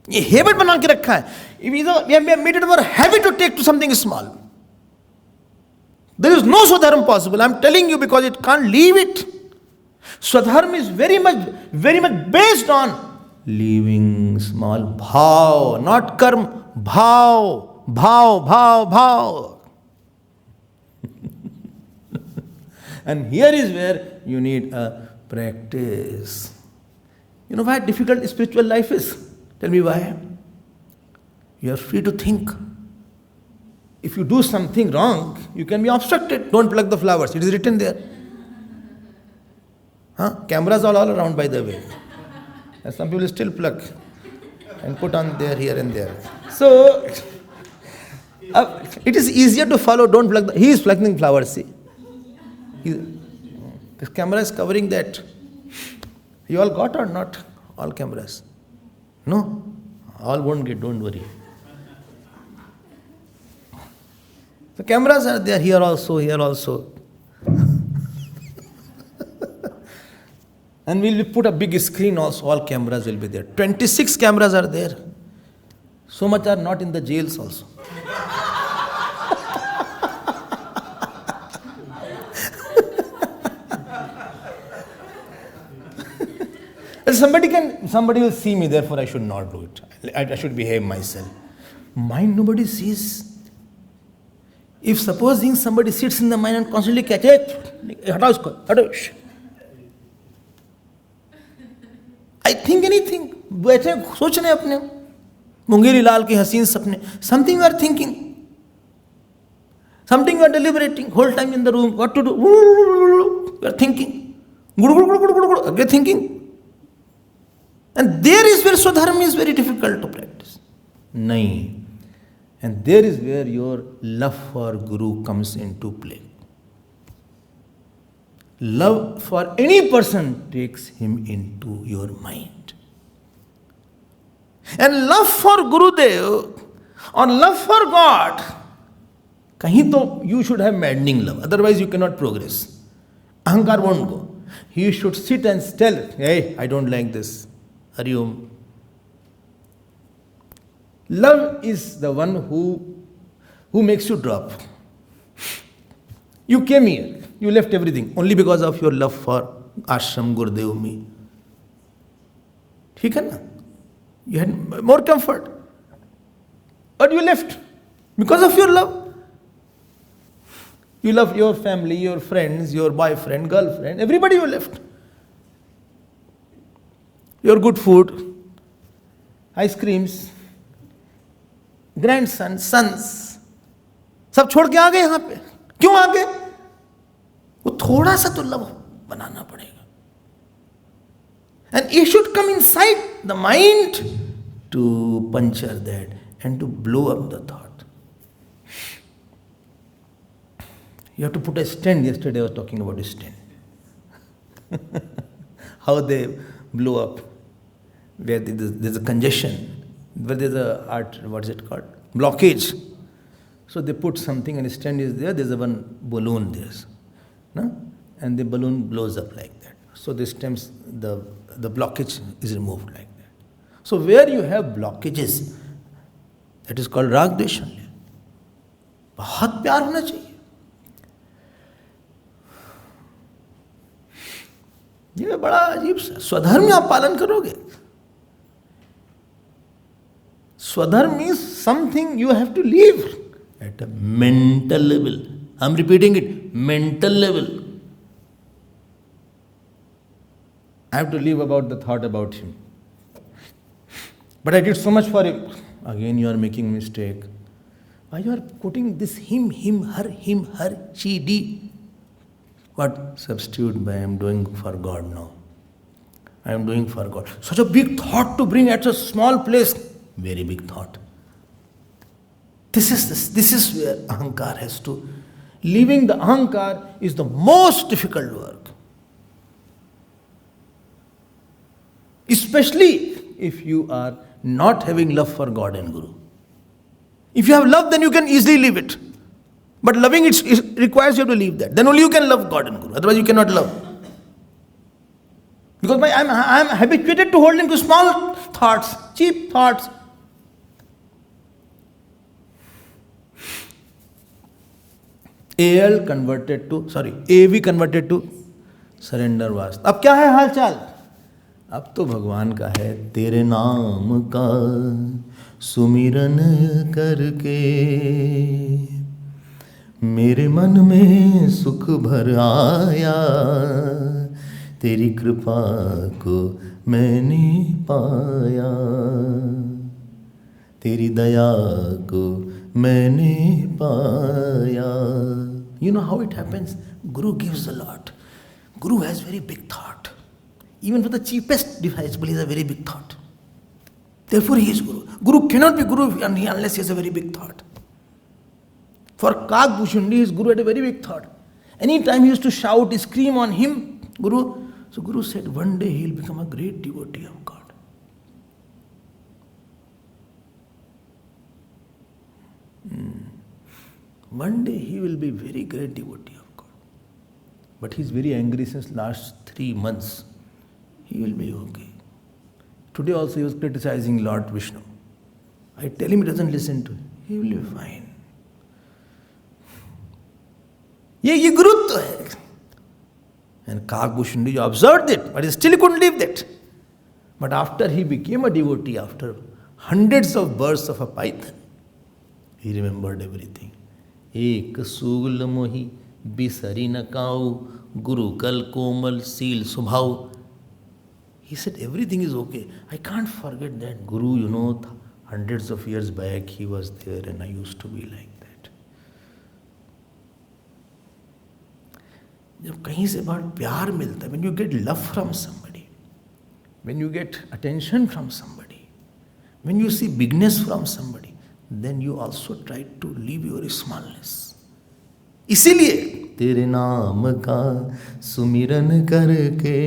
Speaker 1: ये habit बना के रखा है. We have made it our habit to take to something small. There is no Swadharma possible. I am telling you because it can't leave it. Swadharma is very much based on leaving small bhav, not karma, bhav. And here is where you need a practice. You know why difficult spiritual life is? Tell me why. You are free to think. If you do something wrong, you can be obstructed. Don't pluck the flowers. It is written there. Cameras are all around, by the way. And some people still pluck and put on there, here and there. So, it is easier to follow. Don't pluck. He is plucking flowers, see. The camera is covering that. You all got or not? All cameras. No? All won't get, don't worry. The cameras are there here also. And we'll put a big screen also, all cameras will be there. 26 cameras are there. So much are not in the jails also. Somebody will see me, therefore I should not do it. I should behave myself. Mind nobody sees. If supposing somebody sits in the mind and constantly catches it, I think anything. बैठे सोच रहे अपने मुंगेरी लाल के हसीन सपने. Something you are thinking. Something you are deliberating. Whole time in the room. What to do? You are thinking. Guru, guru, guru, guru, guru, again thinking. And there is where Swadharma is very difficult to practice. Nahi. And there is where your love for Guru comes into play. Love for any person takes him into your mind. And love for Gurudev or love for God, kahin to you should have maddening love. Otherwise you cannot progress. Ahankar won't go. He should sit and tell, hey, I don't like this. Hari Om. Love is the one who makes you drop. You came here, you left everything only because of your love for Ashram, Gurudev, me. ठीक है ना? You had more comfort. But you left because of your love. You love your family, your friends, your boyfriend, girlfriend, everybody you left. Your good food, ice creams, grandson, sons, सब छोड़ के आ गए यहाँ पे. क्यों आ गए? वो थोड़ा सा तो लव बनाना पड़ेगा. And it should come inside the mind to puncture that and to blow up the thought. You have to put a stand. Yesterday I was talking about a stand. How they blow up. Where there's a congestion. Where there's a what is it called? Blockage. So they put something and a stand is there. There's a one balloon there. No? And the balloon blows up like that. So the stems, the blockage is removed like that. So where you have blockages, that is called राग द्वेष. बहुत प्यार होना चाहिए. ये बड़ा अजीब सा. स्वधर्म आप पालन करोगे. Swadharma means something you have to live at a mental level. I'm repeating it, mental level. I have to live about the thought about him. But I did so much for him. Again you are making mistake. Why you are putting this him, her, she, D? What? Substitute by I am doing for God now. I am doing for God. Such a big thought to bring at a small place. Very big thought. This is where ahankar has to. Leaving the ahankar is the most difficult work. Especially if you are not having love for God and Guru. If you have love, then you can easily leave it. But loving it requires you to leave that. Then only you can love God and Guru. Otherwise you cannot love. Because I am habituated to hold into small thoughts, cheap thoughts. AV converted to surrender वास्ते. अब क्या है हाल चाल? अब तो भगवान का है तेरे नाम का सुमिरन करके मेरे मन में सुख भर आया तेरी कृपा को मैंने पाया तेरी दया को मैंने पाया. You know how it happens? Guru gives a lot. Guru has very big thought. Even for the cheapest disciple, he has a very big thought. Therefore, he is Guru. Guru cannot be Guru unless he has a very big thought. For Kak Bhushundi, his Guru had a very big thought. Anytime he used to shout, scream on him, Guru. So Guru said, one day he will become a great devotee of God. One day he will be very great devotee of God. But he is very angry since last 3 months. He will be okay. Today also he was criticizing Lord Vishnu. I tell him he doesn't listen to him. He will be fine. ये गुरुत्व है. And Kakbhushundi observed it, but he still couldn't leave that. But after he became a devotee, after hundreds of births of a python, he remembered everything. एक सूल मोही बिसरी न काऊ गुरु कल कोमल seal सुभाव. He said everything is okay. I can't forget that Guru, hundreds of years back he was there and I used to be like that. जब कहीं से बहुत प्यार मिलता है, when you get love from somebody, when you get attention from somebody, when you see bigness from somebody, then you also try to leave your smallness. इसीलिए तेरे नाम का सुमिरन करके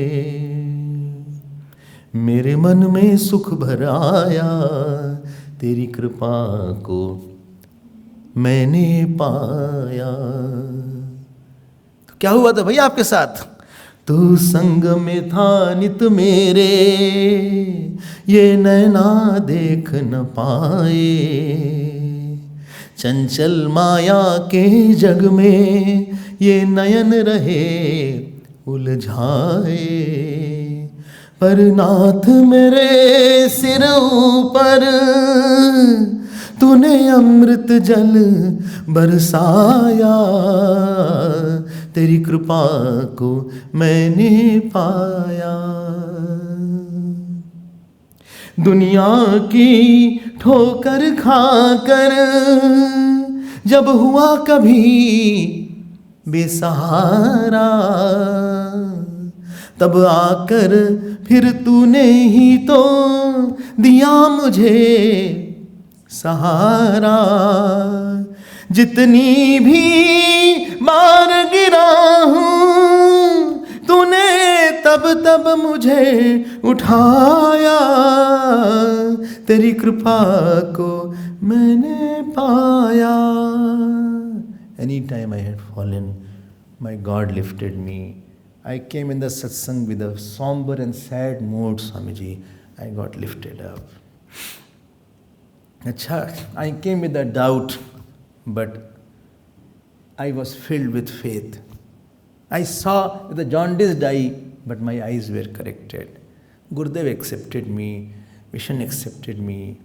Speaker 1: मेरे मन में सुख भर आया, तेरी कृपा को मैंने पाया। तो क्या हुआ था भैया आपके साथ? तू संग में था नित मेरे, ये नैना देख न पाए, चंचल माया के जग में ये नयन रहे उलझाए। पर नाथ मेरे सिर ऊपर तूने अमृत जल बरसाया, तेरी कृपा को मैंने पाया। दुनिया की ठोकर खाकर जब हुआ कभी बेसहारा, तब आकर फिर तूने ही तो दिया मुझे सहारा। जितनी भी बार गिरा हूँ तूने तब तब मुझे उठाया, तेरी कृपा को मैंने पाया। Any time I had fallen, my God lifted me. I came in the satsang with a somber and sad mood, Swamiji. I got lifted up. I came with a doubt, but I was filled with faith. I saw with a jaundiced eye, but my eyes were corrected. Gurudev accepted me, Vision accepted me.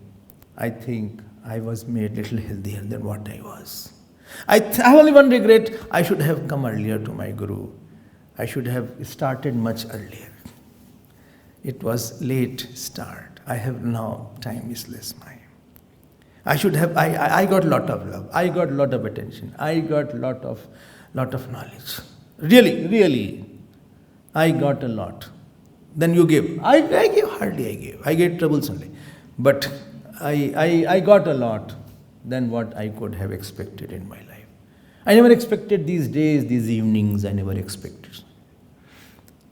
Speaker 1: I think I was made little healthier than what I was. I have only one regret. I should have come earlier to my Guru. I should have started much earlier. It was late start. I have now, time is less mine. I should have, I got lot of love. I got lot of attention. I got lot of knowledge. Really, I got a lot. Then you give. I gave, hardly I gave. I get troubles only. But I got a lot than what I could have expected in my life. I never expected these days, these evenings, I never expected.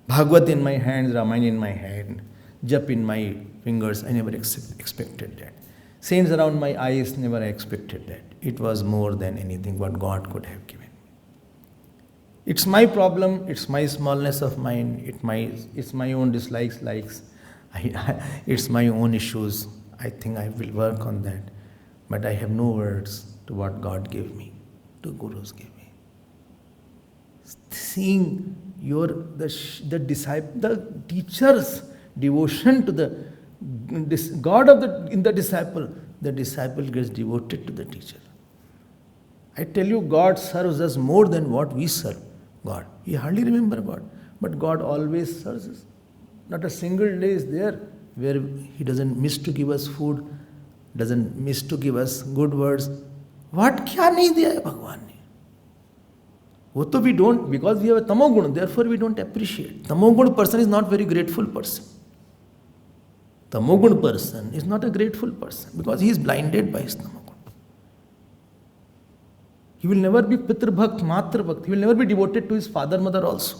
Speaker 1: Bhagavat in my hands, Ramayana in my hand, Jap in my fingers, I never expected that. Saints around my eyes, never I expected that. It was more than anything what God could have given. It's my problem, it's my smallness of mind, it's my own dislikes, likes, it's my own issues. I think I will work on that. But I have no words to what God gave me, to Gurus gave me. Seeing the teacher's devotion to the God in the disciple gets devoted to the teacher. I tell you, God serves us more than what we serve God. We hardly remember God, but God always serves us. Not a single day is there where He doesn't miss to give us food, doesn't miss to give us good words. What क्या नहीं दिया है भगवान ने? वो तो we don't, because we have a tamogun, therefore we don't appreciate. Tamogun person is not very grateful person. Tamogun person is not a grateful person because he is blinded by his tamogun. He will never be pitr bhakt, matra bhakt. He will never be devoted to his father, mother also.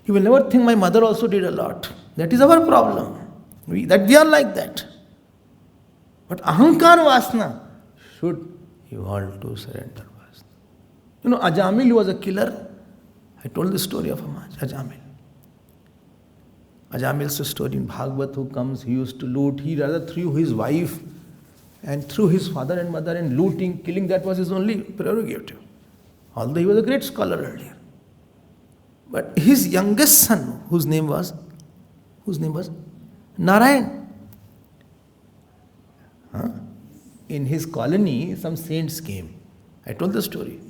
Speaker 1: He will never think my mother also did a lot. That is our problem. We are like that. But ahankar vasna should evolve to surrender vasna. You know, Ajamil was a killer. I told the story of Ajamil. Ajamil's story in Bhagavat, who comes, he used to loot. He rather threw his wife and threw his father and mother, and looting, killing, that was his only prerogative. Although he was a great scholar earlier. But his youngest son, whose name was Narayan. In his colony, some saints came. I told the story.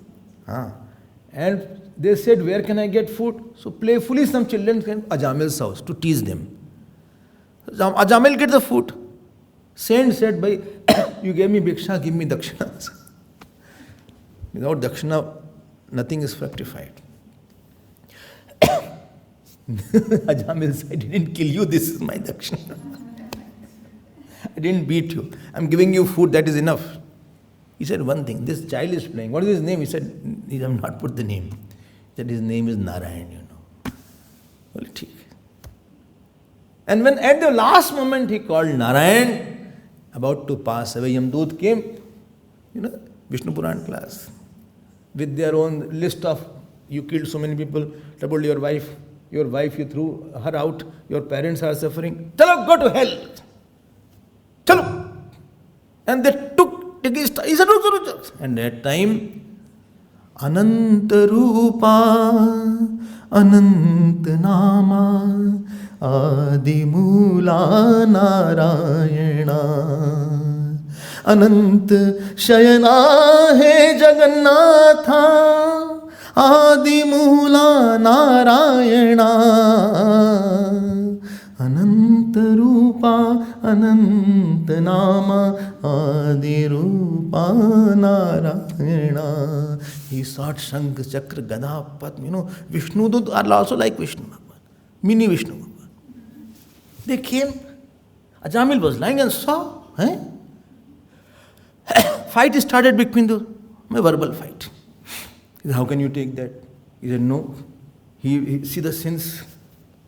Speaker 1: And they said, where can I get food? So playfully some children came to Ajamil's house to tease them. Ajamil get the food. Saint said, "Bhai, you gave me bhiksha, give me dakshina." Without dakshina, nothing is fructified. Ajamil said, I didn't kill you, this is my dakshina. I didn't beat you. I'm giving you food, that is enough. He said one thing, this child is playing. What is his name? He said, he have not put the name. He said his name is Narayan, Well, theek. And when at the last moment he called Narayan, about to pass away, Yamdut came, Vishnu Puran class, with their own list of, you killed so many people, troubled your wife, you threw her out, your parents are suffering. Chalo, go to hell. Chalo. And they took against, he said, and that time, Ananta Rupa, Ananta Nama, Adimula Narayana, Anant Shayana He Jagannatha, Adimula Narayana, Ananta Rupa, Ananta Nama, Adirupa Narayana. He sought Shankh, Chakra, Gada, Padma. Vishnu Dut are also like Vishnu Bhagwan, mini Vishnu Bhagwan. They came. Ajamil was lying and saw. Fight started between my verbal fight. He said, how can you take that? He said, no. He see the sins.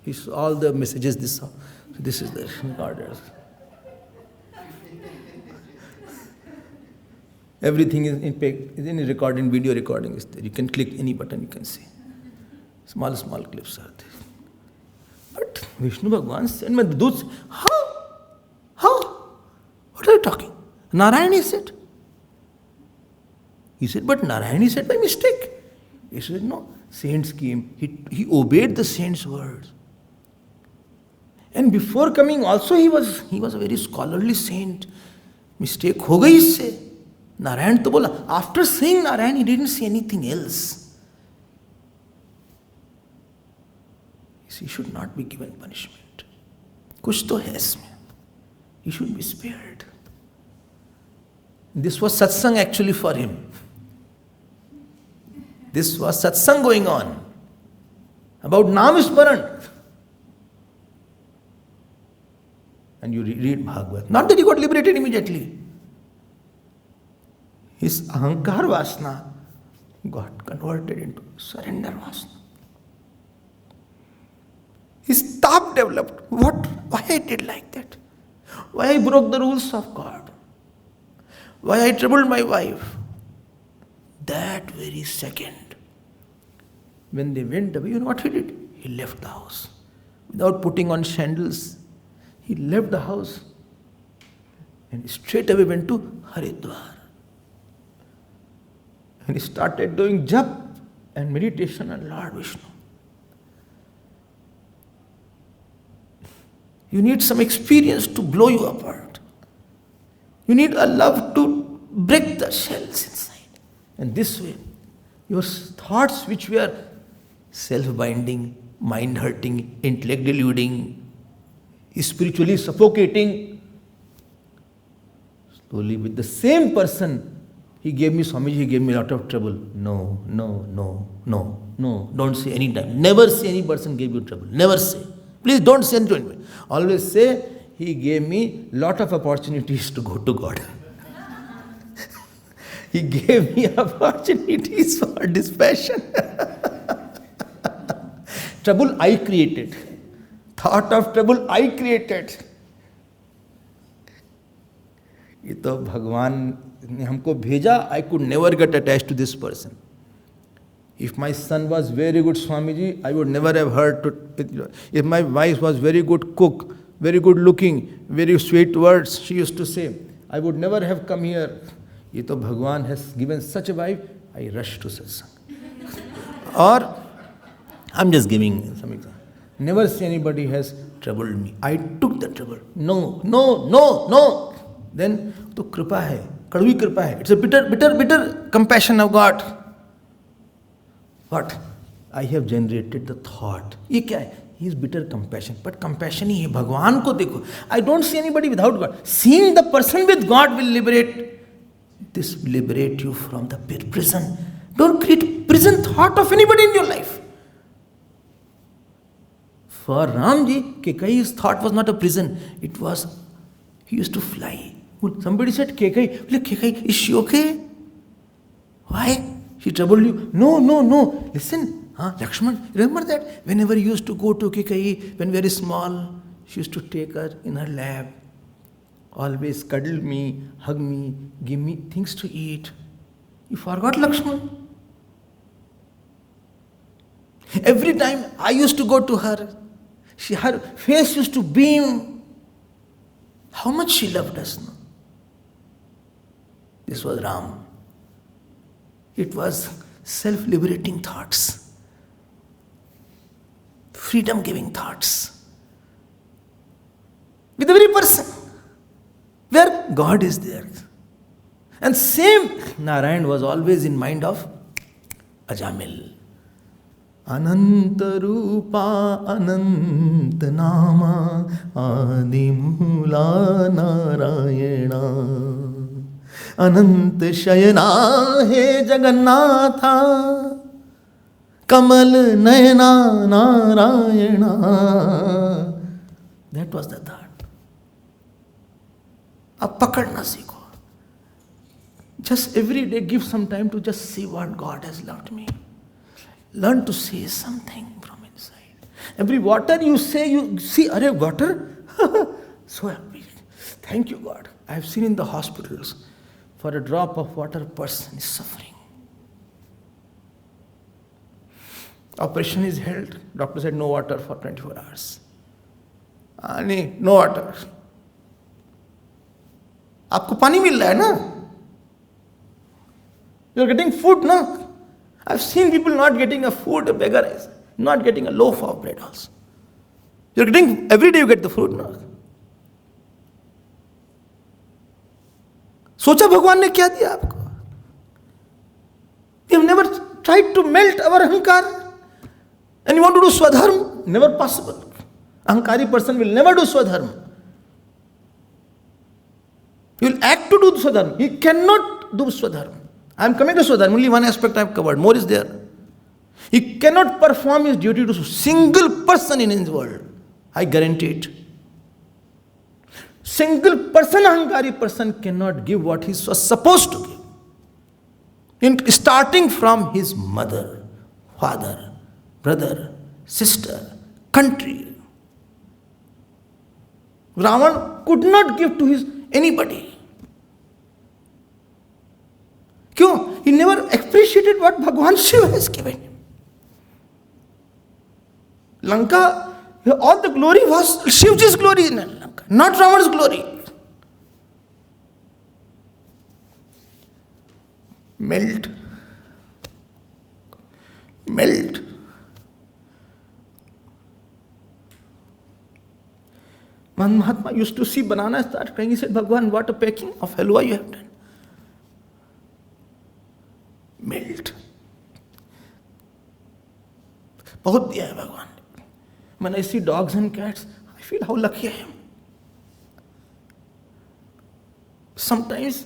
Speaker 1: He saw all the messages this saw. So this is the recorders. Everything is in recording, video recording is there. You can click any button, you can see. Small clips are there. But Vishnu Bhagwan said, my Dut, how? What are you talking? Narayana said. He said, but Narayana said by mistake. He said, no. Saints came. He obeyed the saints' words. And before coming also he was a very scholarly saint. Mistake ho gayi isse. Narayan to bola. After saying Narayan, he didn't say anything else. He should not be given punishment. Kuch to hai isme. He should be spared. This was satsang actually for him. This was satsang going on about Namasmaran. And you read Bhagavad. Not that he got liberated immediately. His ahankar vasana got converted into surrender vasana. His tap developed. Why I did like that? Why I broke the rules of God? Why I troubled my wife? That very second, when they went away, you know what he did? He left the house. Without putting on sandals, he left the house and straight away went to Haridwar. And he started doing jap and meditation on Lord Vishnu. You need some experience to blow you apart. You need a love to break the shells inside. And this way, your thoughts which were self-binding, mind-hurting, intellect-deluding, spiritually suffocating, slowly with the same person, he gave me, Swamiji, he gave me a lot of trouble. No, don't say any time. Never say any person gave you trouble. Never say. Please don't say anything. Always say, he gave me lot of opportunities to go to God. He gave me opportunities for dispassion. Trouble I created. Thought of trouble I created. ये तो भगवान ने हमको भेजा. I could never get attached to this person. If my son was very good Swamiji, I would never have heard to. If my wife was very good cook, very good looking, very sweet words, she used to say, I would never have come here. ये तो भगवान has given such a wife, I rush to satsang. Or, I'm just giving some example. Never say anybody has troubled me. I took the trouble. No. Then, to kripa hai, kadvi kripa hai. It's a bitter compassion of God. What? I have generated the thought. ये क्या है? He is bitter compassion. But compassion ही है. भगवान को देखो. I don't see anybody without God. Seeing the person with God will liberate. This will liberate you from the prison. Don't create prison thought of anybody in your life. For Ramji, Kekai's thought was not a prison. It was, he used to fly. Somebody said, Kekai, Kekai, is she okay? Why? She troubled you? No. Listen, Lakshman, remember that whenever you used to go to Kekai, when very small, she used to take her in her lap. Always cuddle me, hug me, give me things to eat. You forgot Lakshman? Every time I used to go to her, her face used to beam. How much she loved us. No? This was Ram. It was self-liberating thoughts, freedom-giving thoughts. With every person, where God is there. And same Narayan was always in mind of Ajamil. Ananta Rupa Ananta Nama Adimula Narayana Anant Shayana He Jagannatha Kamal Nayana Narayana. That was the thought. Ab pakadna seekho. Just every day give some time to just see what God has loved me. Learn to say something from inside. Every water you say, you see, are water? So happy. Thank you, God. I have seen in the hospitals, for a drop of water, a person is suffering. Operation is held. Doctor said no water for 24 hours. No water. आपको पानी मिल रहा है ना? You are getting food, no? I've seen people not getting a food, a beggar is not getting a loaf of bread also. You're getting, every day you get the food, no? सोचा भगवान ने क्या दिया आपको? We have never tried to melt our ahankar. And you want to do swadharma? Never possible. Ahankari person will never do swadharma. He will act to do swadharma. He cannot do swadharma. I am coming to swadharma. Only one aspect I have covered. More is there. He cannot perform his duty to a single person in his world. I guarantee it. Single person, ahankari person cannot give what he was supposed to give. Starting from his mother, father, brother, sister, country. Ravan could not give to his anybody. Kyun? He never appreciated what Bhagwan Shiva has given him. Lanka, all the glory was Shivji's glory in Lanka, not Ravan's glory. Melt. One Mahatma used to see banana start crying. He said, Bhagwan, what a packing of halwa you have done. Melt. Bahut diya hai Bhagwan. When I see dogs and cats, I feel how lucky I am. Sometimes,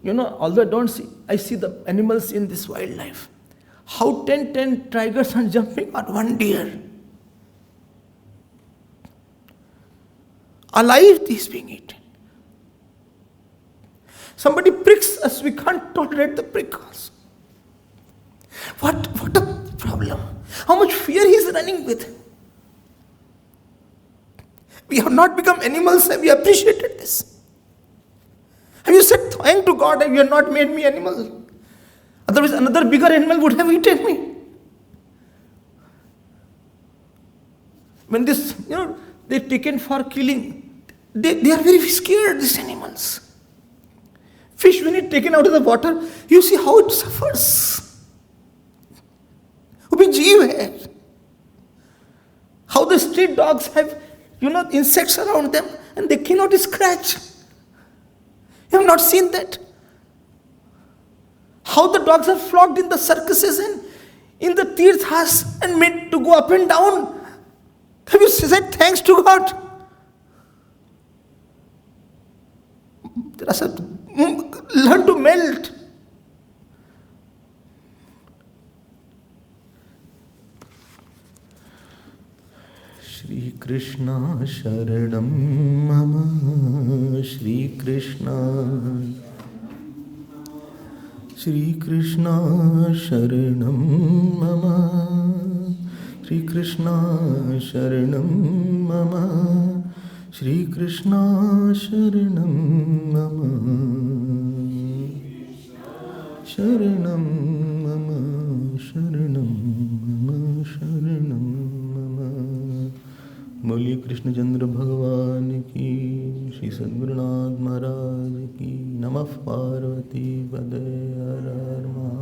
Speaker 1: although I don't see, I see the animals in this wildlife. How 10 tigers are jumping on one deer. Alive, he is being eaten. Somebody pricks us, we can't tolerate the prick also. What a problem. How much fear he is running with. We have not become animals, have we appreciated this? Have you said thank to God that you have not made me animal? Otherwise another bigger animal would have eaten me. When this, they're taken for killing, they are very scared, these animals. Fish, when it's taken out of the water, you see how it suffers. वो भी जीव है. How the street dogs have, insects around them and they cannot scratch. You have not seen that? How the dogs are flogged in the circuses and in the tirthas and made to go up and down. Have you said thanks to God? Learn to melt. Shri Krishna शरणं मम श्रीकृष्ण शरणं मम श्रीकृष्ण शरणं मम श्रीकृष्ण शरणं मम शरणं मम शरणं मम शरणं मम। बोलिए कृष्णचंद्र भगवान की, श्री सद्गुरुनाथ महाराज की। नमः पार्वती पदे हर हर महादेव।